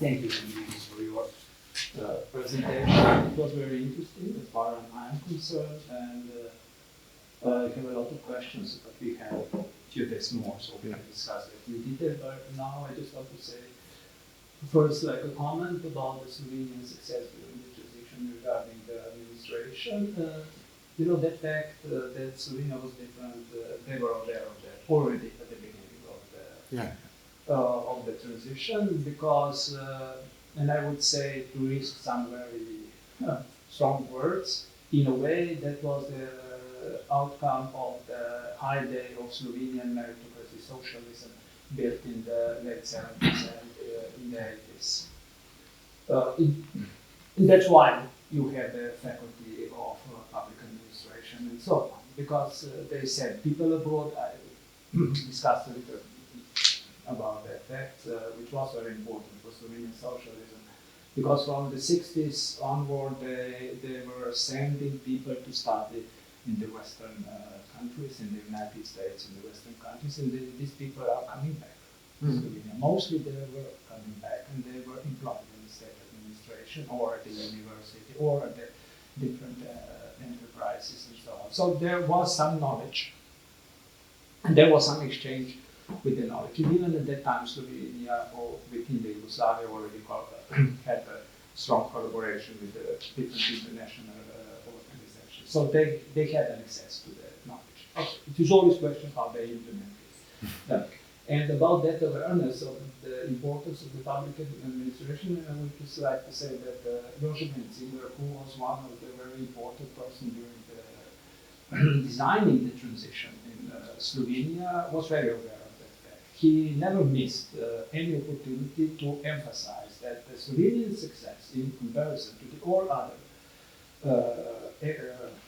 Thank you for your presentation. It was very interesting as far as I'm concerned, and I have a lot of questions, but we have a few days more, so we can discuss it in detail. But now I just want to say, first, like a comment about the Slovenian success during the transition regarding the administration. The fact that Slovenia was different, they were aware of that already at the beginning of the transition, because, and I would say, to risk some very strong words, in a way that was the outcome of the high day of Slovenian meritocracy socialism built in the late 70s and in the 80s. And that's why you had the faculty of public administration and so on, because they said people abroad, I discussed a little about that fact, which was very important for Slovenian socialism, because from the 60s onward, they were sending people to study in the Western countries, in the United States, in the Western countries, and these people are coming back to Slovenia. Mostly they were coming back, and they were employed in the state administration, or at the university, or at the different enterprises and so on. So there was some knowledge, and there was some exchange with the knowledge. And even at that time, Slovenia, or within the Yugoslavia, already had a strong collaboration with the different international organizations. So they had an access to the knowledge. It is always a question how they implement it. And about that awareness of the importance of the public administration, I would just like to say that Jožef Menzinger, who was one of the very important person during the designing the transition in Slovenia, was very aware of that fact. He never missed any opportunity to emphasize that the Slovenian success in comparison to the all other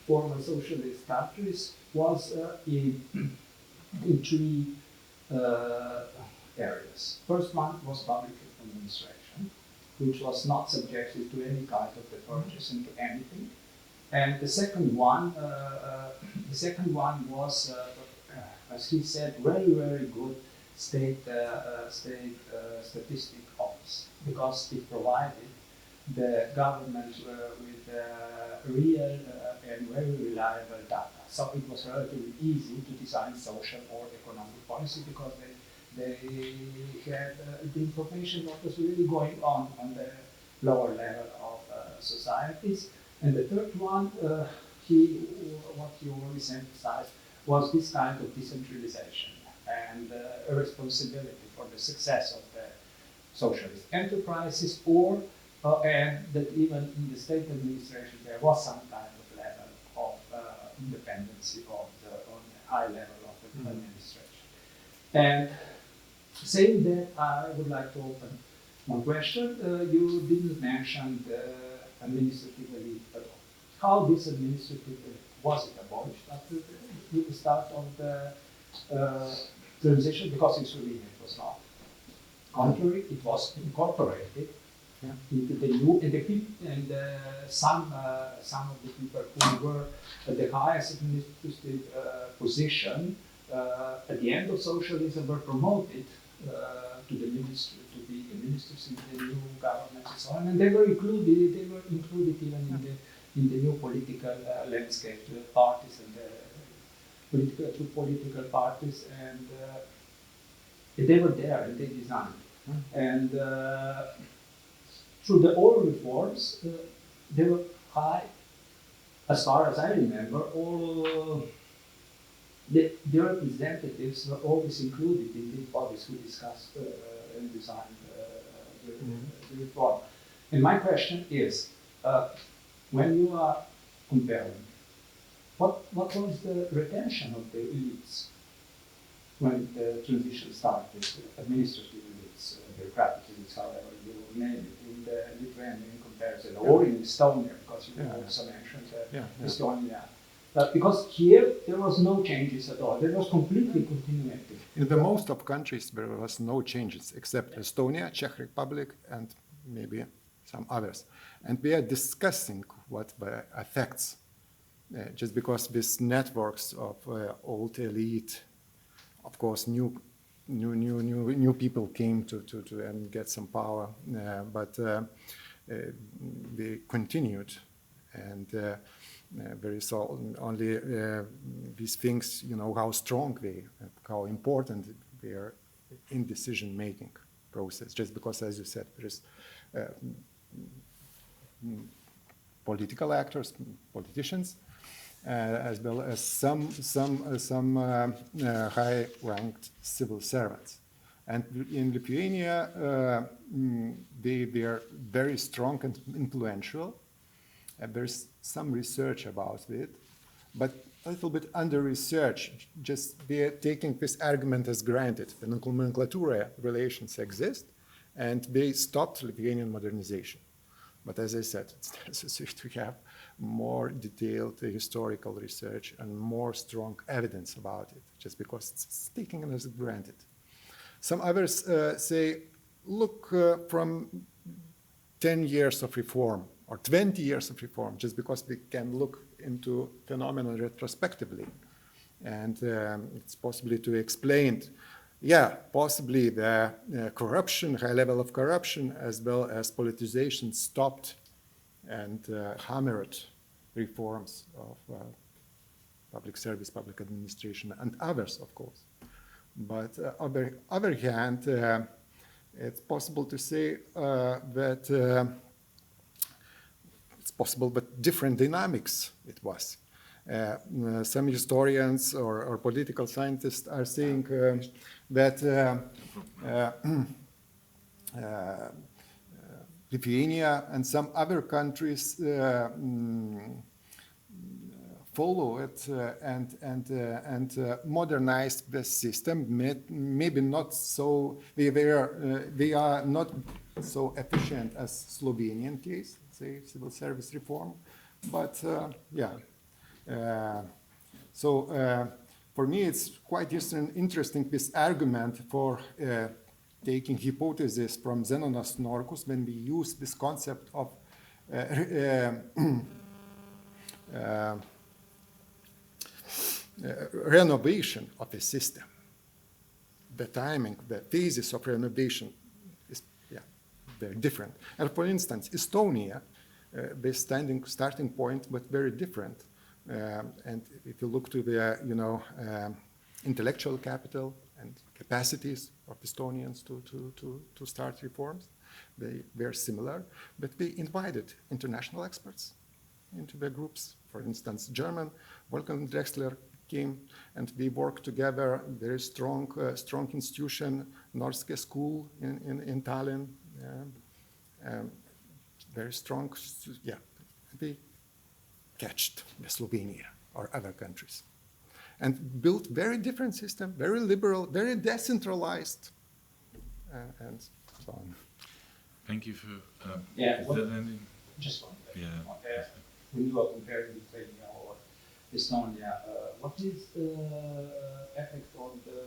former socialist countries was in three areas. First one was public administration, which was not subjected to any kind of the purchase into anything. And the second one was, as he said, very, very good state statistic office, because it provided the government with real and very reliable data. So it was relatively easy to design social or economic policy, because they had the information what was really going on the lower level of societies. And the third one, what he always emphasized, was this kind of decentralization and a responsibility for the success of the socialist enterprises, or and that even in the state administration there was some kind of level of independency on the high level of the administration. And saying that, I would like to open one question. You didn't mention the administrative elite at all. How this administrative elite, was it abolished after the start of the transition? Because in Slovenia it was not. Contrary, it was incorporated into the new, and some of the people who were at the highest administrative position at the end of socialism were promoted to the ministry, to be ministers in the new government and so on, and they were included even in the new political landscape, the parties and the political parties, and they were there and they designed. And through the old reforms, they were high, as far as I remember, all the representatives were always included in these bodies who discussed and designed the reform. And my question is, when you are comparing, what was the retention of the elites when the transition started, administrative elites, bureaucratic elites, however you name it, in the Lithuanian comparison, or in Estonia, because you also mentioned Estonia. Because here there was no changes at all. There was completely continuity. In the most of countries there was no changes except Estonia, Czech Republic, and maybe some others. And we are discussing what the effects, just because these networks of old elite, of course, new people came to and get some power, but they continued, and there is only these things, how strong they, how important they are in decision-making process. Just because, as you said, there is political actors, politicians, as well as some high-ranked civil servants. And in Lithuania, they are very strong and influential. There's some research about it, but a little bit under-researched. Just they're taking this argument as granted. The nomenclatura relations exist, and they stopped Lithuanian modernization. But as I said, it's necessary to have more detailed historical research and more strong evidence about it, just because it's taken as granted. Some others say, look, from 10 years of reform or 20 years of reform just because we can look into phenomena retrospectively. And it's possibly to explain, possibly the corruption, high level of corruption, as well as politicization stopped and hammered reforms of public service, public administration, and others, of course. But on the other hand, it's possible to say that it's possible, but different dynamics it was. Some historians or political scientists are saying that Lithuania and some other countries follow it and modernized the system. Maybe not so. They are not so efficient as Slovenian case, say civil service reform, but so for me, it's quite interesting this argument for taking hypothesis from Zenonas Norkus when we use this concept of renovation of a system. The timing, the phases of renovation is very different. And for instance, Estonia, the starting point was very different. And if you look to the intellectual capital and capacities of Estonians to start reforms, they were similar, but we invited international experts into the groups. For instance, German, Wolfgang Drexler came, and we worked together. Very strong institution, Norske School in Tallinn. Very strong, we catched the Slovenia or other countries, and built very different system, very liberal, very decentralized, and so on. Thank you for. Just one thing. Yeah. When you are comparing Lithuania or Estonia, what is the effect on the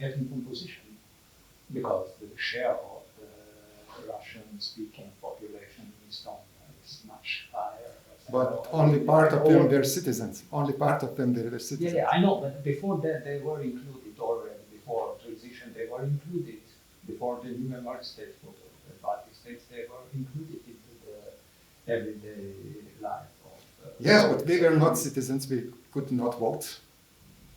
ethnic composition? Because the share of the Russian-speaking population in Estonia is much higher. But only part of them were citizens. Only part of them were citizens. Yeah, I know, but before that they were included already. Before transition, they were included. Before the new member states, the Baltic states, they were included into the everyday life of. Yes, but they were not citizens. We could not vote.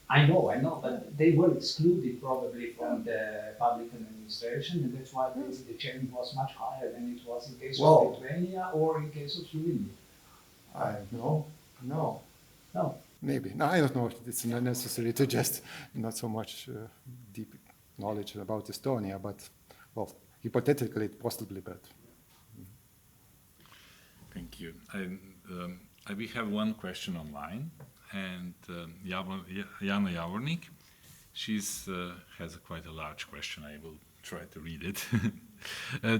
I know, but they were excluded probably from the public administration, and that's why the change was much higher than it was in case of Lithuania or in case of Slovenia. No. Maybe. No, I don't know. It's not necessary to just not so much deep knowledge about Estonia, but hypothetically, possibly, but. Thank you. We have one question online, and Jana Javornik, she's has quite a large question. I will try to read it.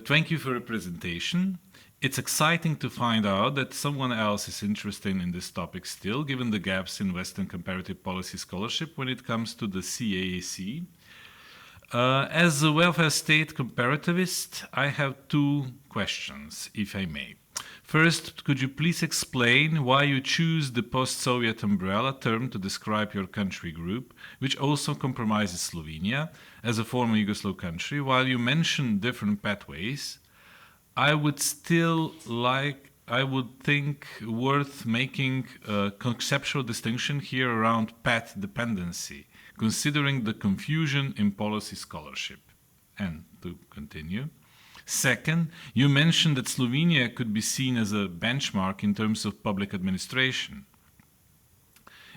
Thank you for the presentation. It's exciting to find out that someone else is interested in this topic still, given the gaps in Western comparative policy scholarship when it comes to the CAAC. As a welfare state comparativist, I have two questions, if I may. First, could you please explain why you choose the post-Soviet umbrella term to describe your country group, which also compromises Slovenia as a former Yugoslav country, while you mention different pathways? I would think worth making a conceptual distinction here around path dependency, considering the confusion in policy scholarship. And to continue. Second, you mentioned that Slovenia could be seen as a benchmark in terms of public administration.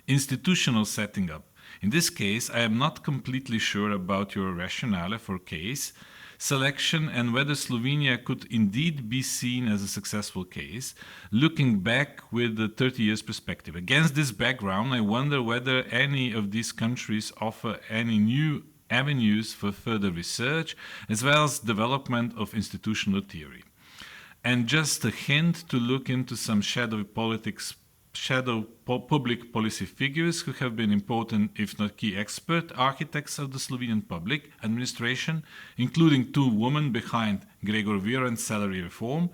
Institutional setting up. In this case, I am not completely sure about your rationale for case selection and whether Slovenia could indeed be seen as a successful case, looking back with a 30 years perspective. Against this background, I wonder whether any of these countries offer any new avenues for further research, as well as development of institutional theory. And just a hint to look into some shadowy politics shadow public policy figures who have been important, if not key expert architects of the Slovenian public administration, including two women behind Gregor Virant's salary reform,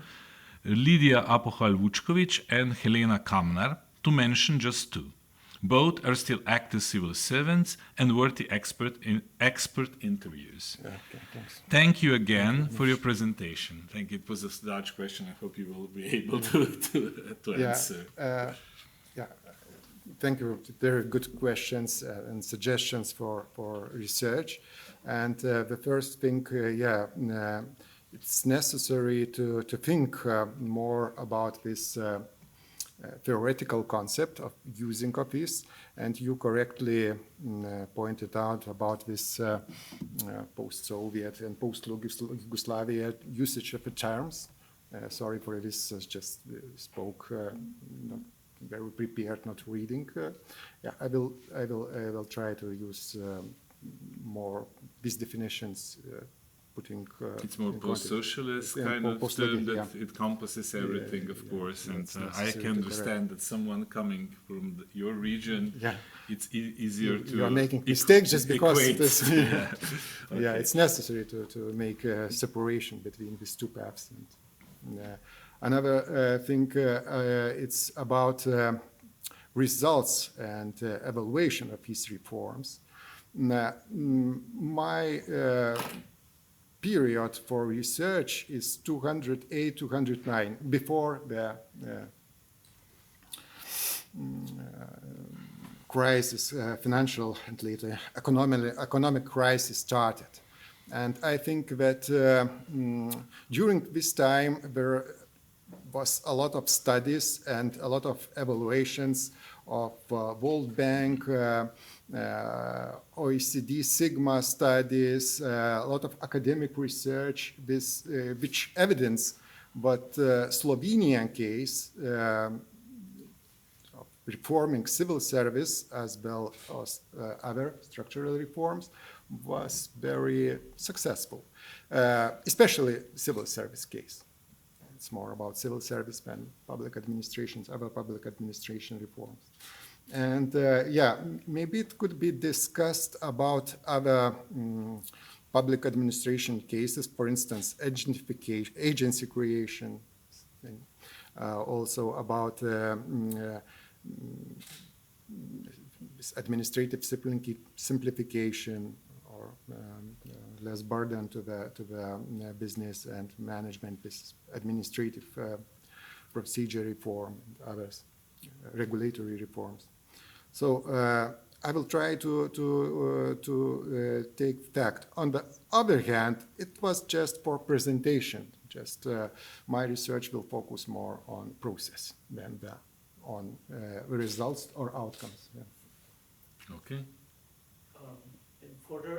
Lidija Apohal-Vučković and Helena Kamnar, to mention just two. Both are still active civil servants and worthy expert interviews. Yeah, okay, thanks. Thank you again for your presentation. I think it was a large question. I hope you will be able to answer. Thank you. Very good questions and suggestions for research. And the first thing, it's necessary to think more about this theoretical concept of using of this, and you correctly pointed out about this post-Soviet and post-Yugoslavia usage of the terms. Sorry for this, just spoke not very prepared, not reading. I will try to use more these definitions. Putting, it's more post-socialist kind of term that it encompasses everything, of course, and I can understand that someone coming from your region, it's easier to... You are making mistakes just because this, Okay. It's necessary to make a separation between these two paths. And, another thing, it's about results and evaluation of these reforms. My period for research is 208-209, before the crisis, financial and later economic crisis started. And I think that during this time there was a lot of studies and a lot of evaluations of World Bank, OECD Sigma studies, a lot of academic research, which evidence, but Slovenian case of reforming civil service as well as other structural reforms was very successful, especially civil service case. It's more about civil service than public administrations, other public administration reforms. And maybe it could be discussed about other public administration cases, for instance, agency creation, also about administrative simplification or less burden to the business and management, this administrative procedure reform, and others, regulatory reforms. So I will try to take fact. On the other hand, it was just for presentation. Just my research will focus more on process than on results or outcomes. Yeah. Okay. And further,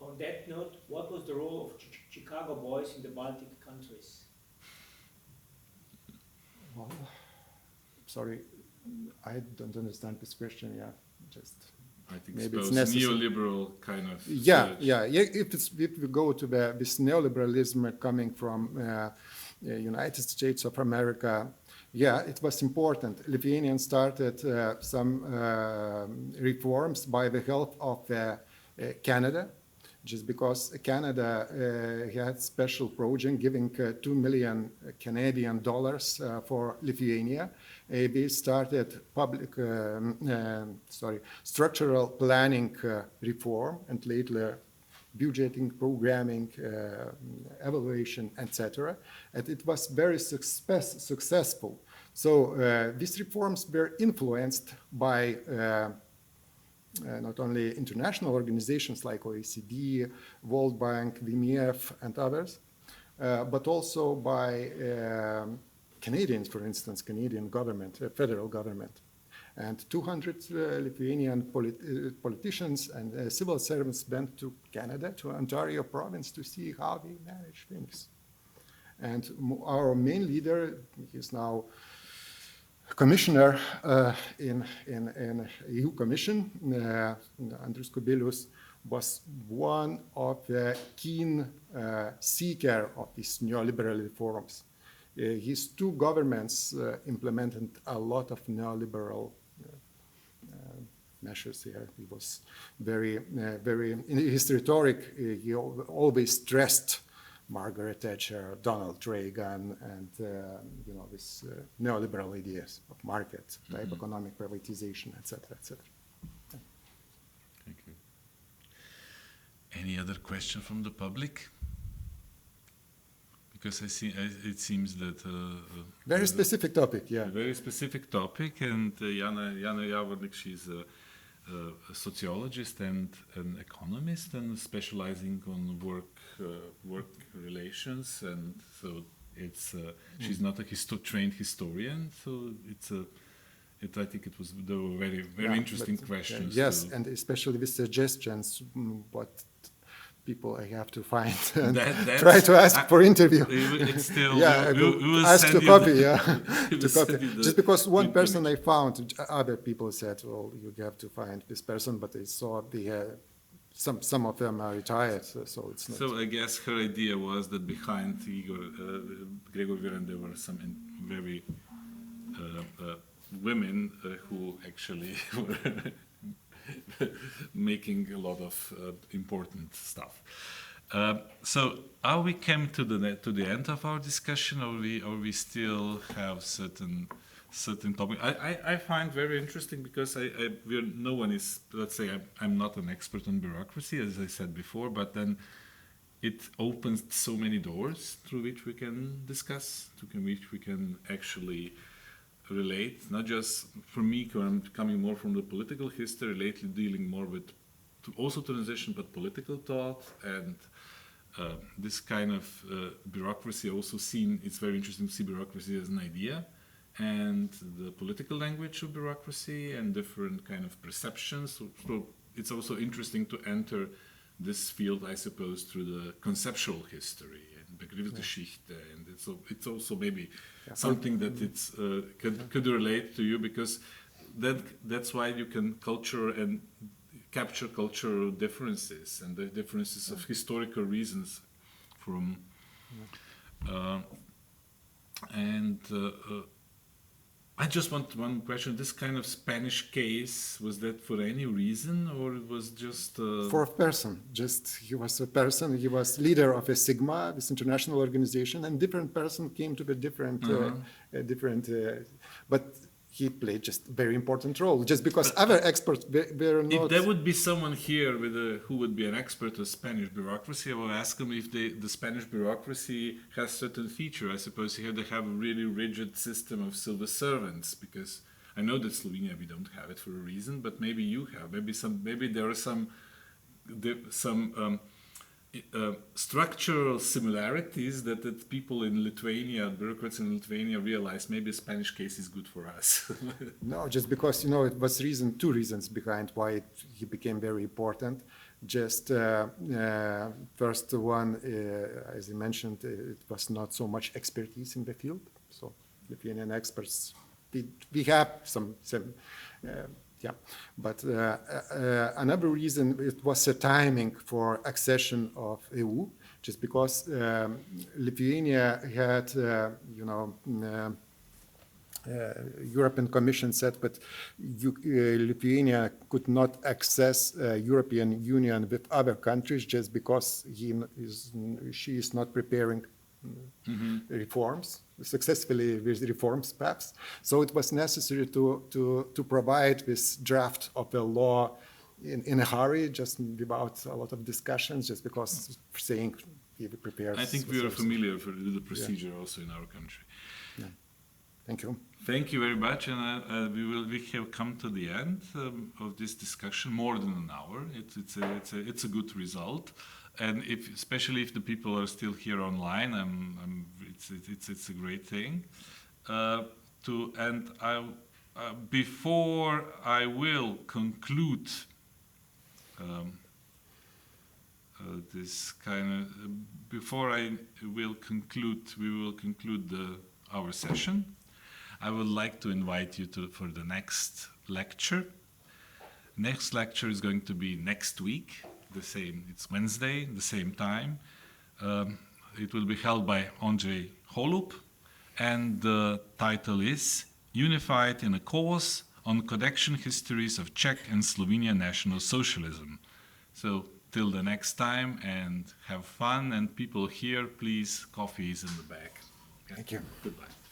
on that note, what was the role of Chicago boys in the Baltic countries? Well, sorry, I don't understand this question. Just I think maybe it's necessary. Neoliberal kind of. If we go to this neoliberalism coming from United States of America, it was important. Lithuanians started some reforms by the help of Canada, just because Canada had special project giving $2 million Canadian dollars for Lithuania. They started structural planning reform, and later budgeting, programming, evaluation, etc. And it was very successful. So these reforms were influenced by not only international organizations like OECD, World Bank, WMF, and others, but also by Canadians, for instance, Canadian government, federal government. And 200 Lithuanian politicians and civil servants went to Canada, to Ontario province, to see how they manage things. And our main leader, he is now commissioner in EU Commission, Andrius Kubilius, was one of the keen seeker of these neoliberal reforms. his two governments implemented a lot of neoliberal measures here. He was very, in his rhetoric, he always stressed Margaret Thatcher, Donald Reagan, and these neoliberal ideas of market type economic privatization, etc., etc. Thank you. Any other question from the public? Because it seems that very specific topic, yeah. A very specific topic, and Jana Javornik, she's a sociologist and an economist, and specializing on work relations, and so it's she's not a trained historian, so I think they were very interesting questions. Yes, and especially with suggestions, what people I have to find and try to ask for interview. It's still, yeah, we will ask to copy, yeah. To copy. Just because one person I found, other people said, well, you have to find this person, but they saw some of them are retired, so it's not. So I guess her idea was that behind Gregor Viren there were some very women who actually were making a lot of important stuff. So are we came to the end of our discussion, or we still have certain topic? I find very interesting because no one is, let's say I'm not an expert on bureaucracy, as I said before, but then it opens so many doors through which we can discuss, which we can actually relate, not just for me, I'm coming more from the political history, lately dealing more with also transition, but political thought, and this kind of bureaucracy also seen, it's very interesting to see bureaucracy as an idea, and the political language of bureaucracy and different kind of perceptions. So it's also interesting to enter this field, I suppose, through the conceptual history and Begriffsgeschichte, and it's also maybe something that it's could relate to you, because that's why you can capture cultural differences and the differences of historical reasons from I just want one question. This kind of Spanish case, was that for any reason, or it was just for a person? Just he was a person. He was leader of a Sigma, this international organization, and different person came to a different, but he played just a very important role. Just because other experts were not. If there would be someone here who would be an expert of Spanish bureaucracy, I will ask them if the Spanish bureaucracy has certain feature. I suppose here they have a really rigid system of civil servants, because I know that Slovenia we don't have it for a reason, but maybe you have. Maybe there are some structural similarities that people in Lithuania, bureaucrats in Lithuania, realize maybe a Spanish case is good for us. No, just because, it was two reasons behind why he became very important. Just first one, as I mentioned, it was not so much expertise in the field. So Lithuanian experts, we have some but another reason, it was a timing for accession of EU, just because Lithuania had, European Commission said, but Lithuania could not access European Union with other countries just because she is not preparing reforms successfully with reforms paths. So it was necessary to provide this draft of the law in a hurry, just without a lot of discussions, just because saying he prepares. I think we are familiar with the procedure also in our country. Yeah. Thank you. Thank you very much, and we have come to the end of this discussion. More than an hour. It's a good result. And especially if the people are still here online, it's a great thing. Before I will conclude we will conclude our session. I would like to invite you for the next lecture. Next lecture is going to be next week. It's Wednesday, the same time. It will be held by Andrzej Holub, and the title is Unified in a Course on Connection Histories of Czech and Slovenian National Socialism. So till the next time, and have fun, and people here, please, coffee is in the back. Thank you. Goodbye.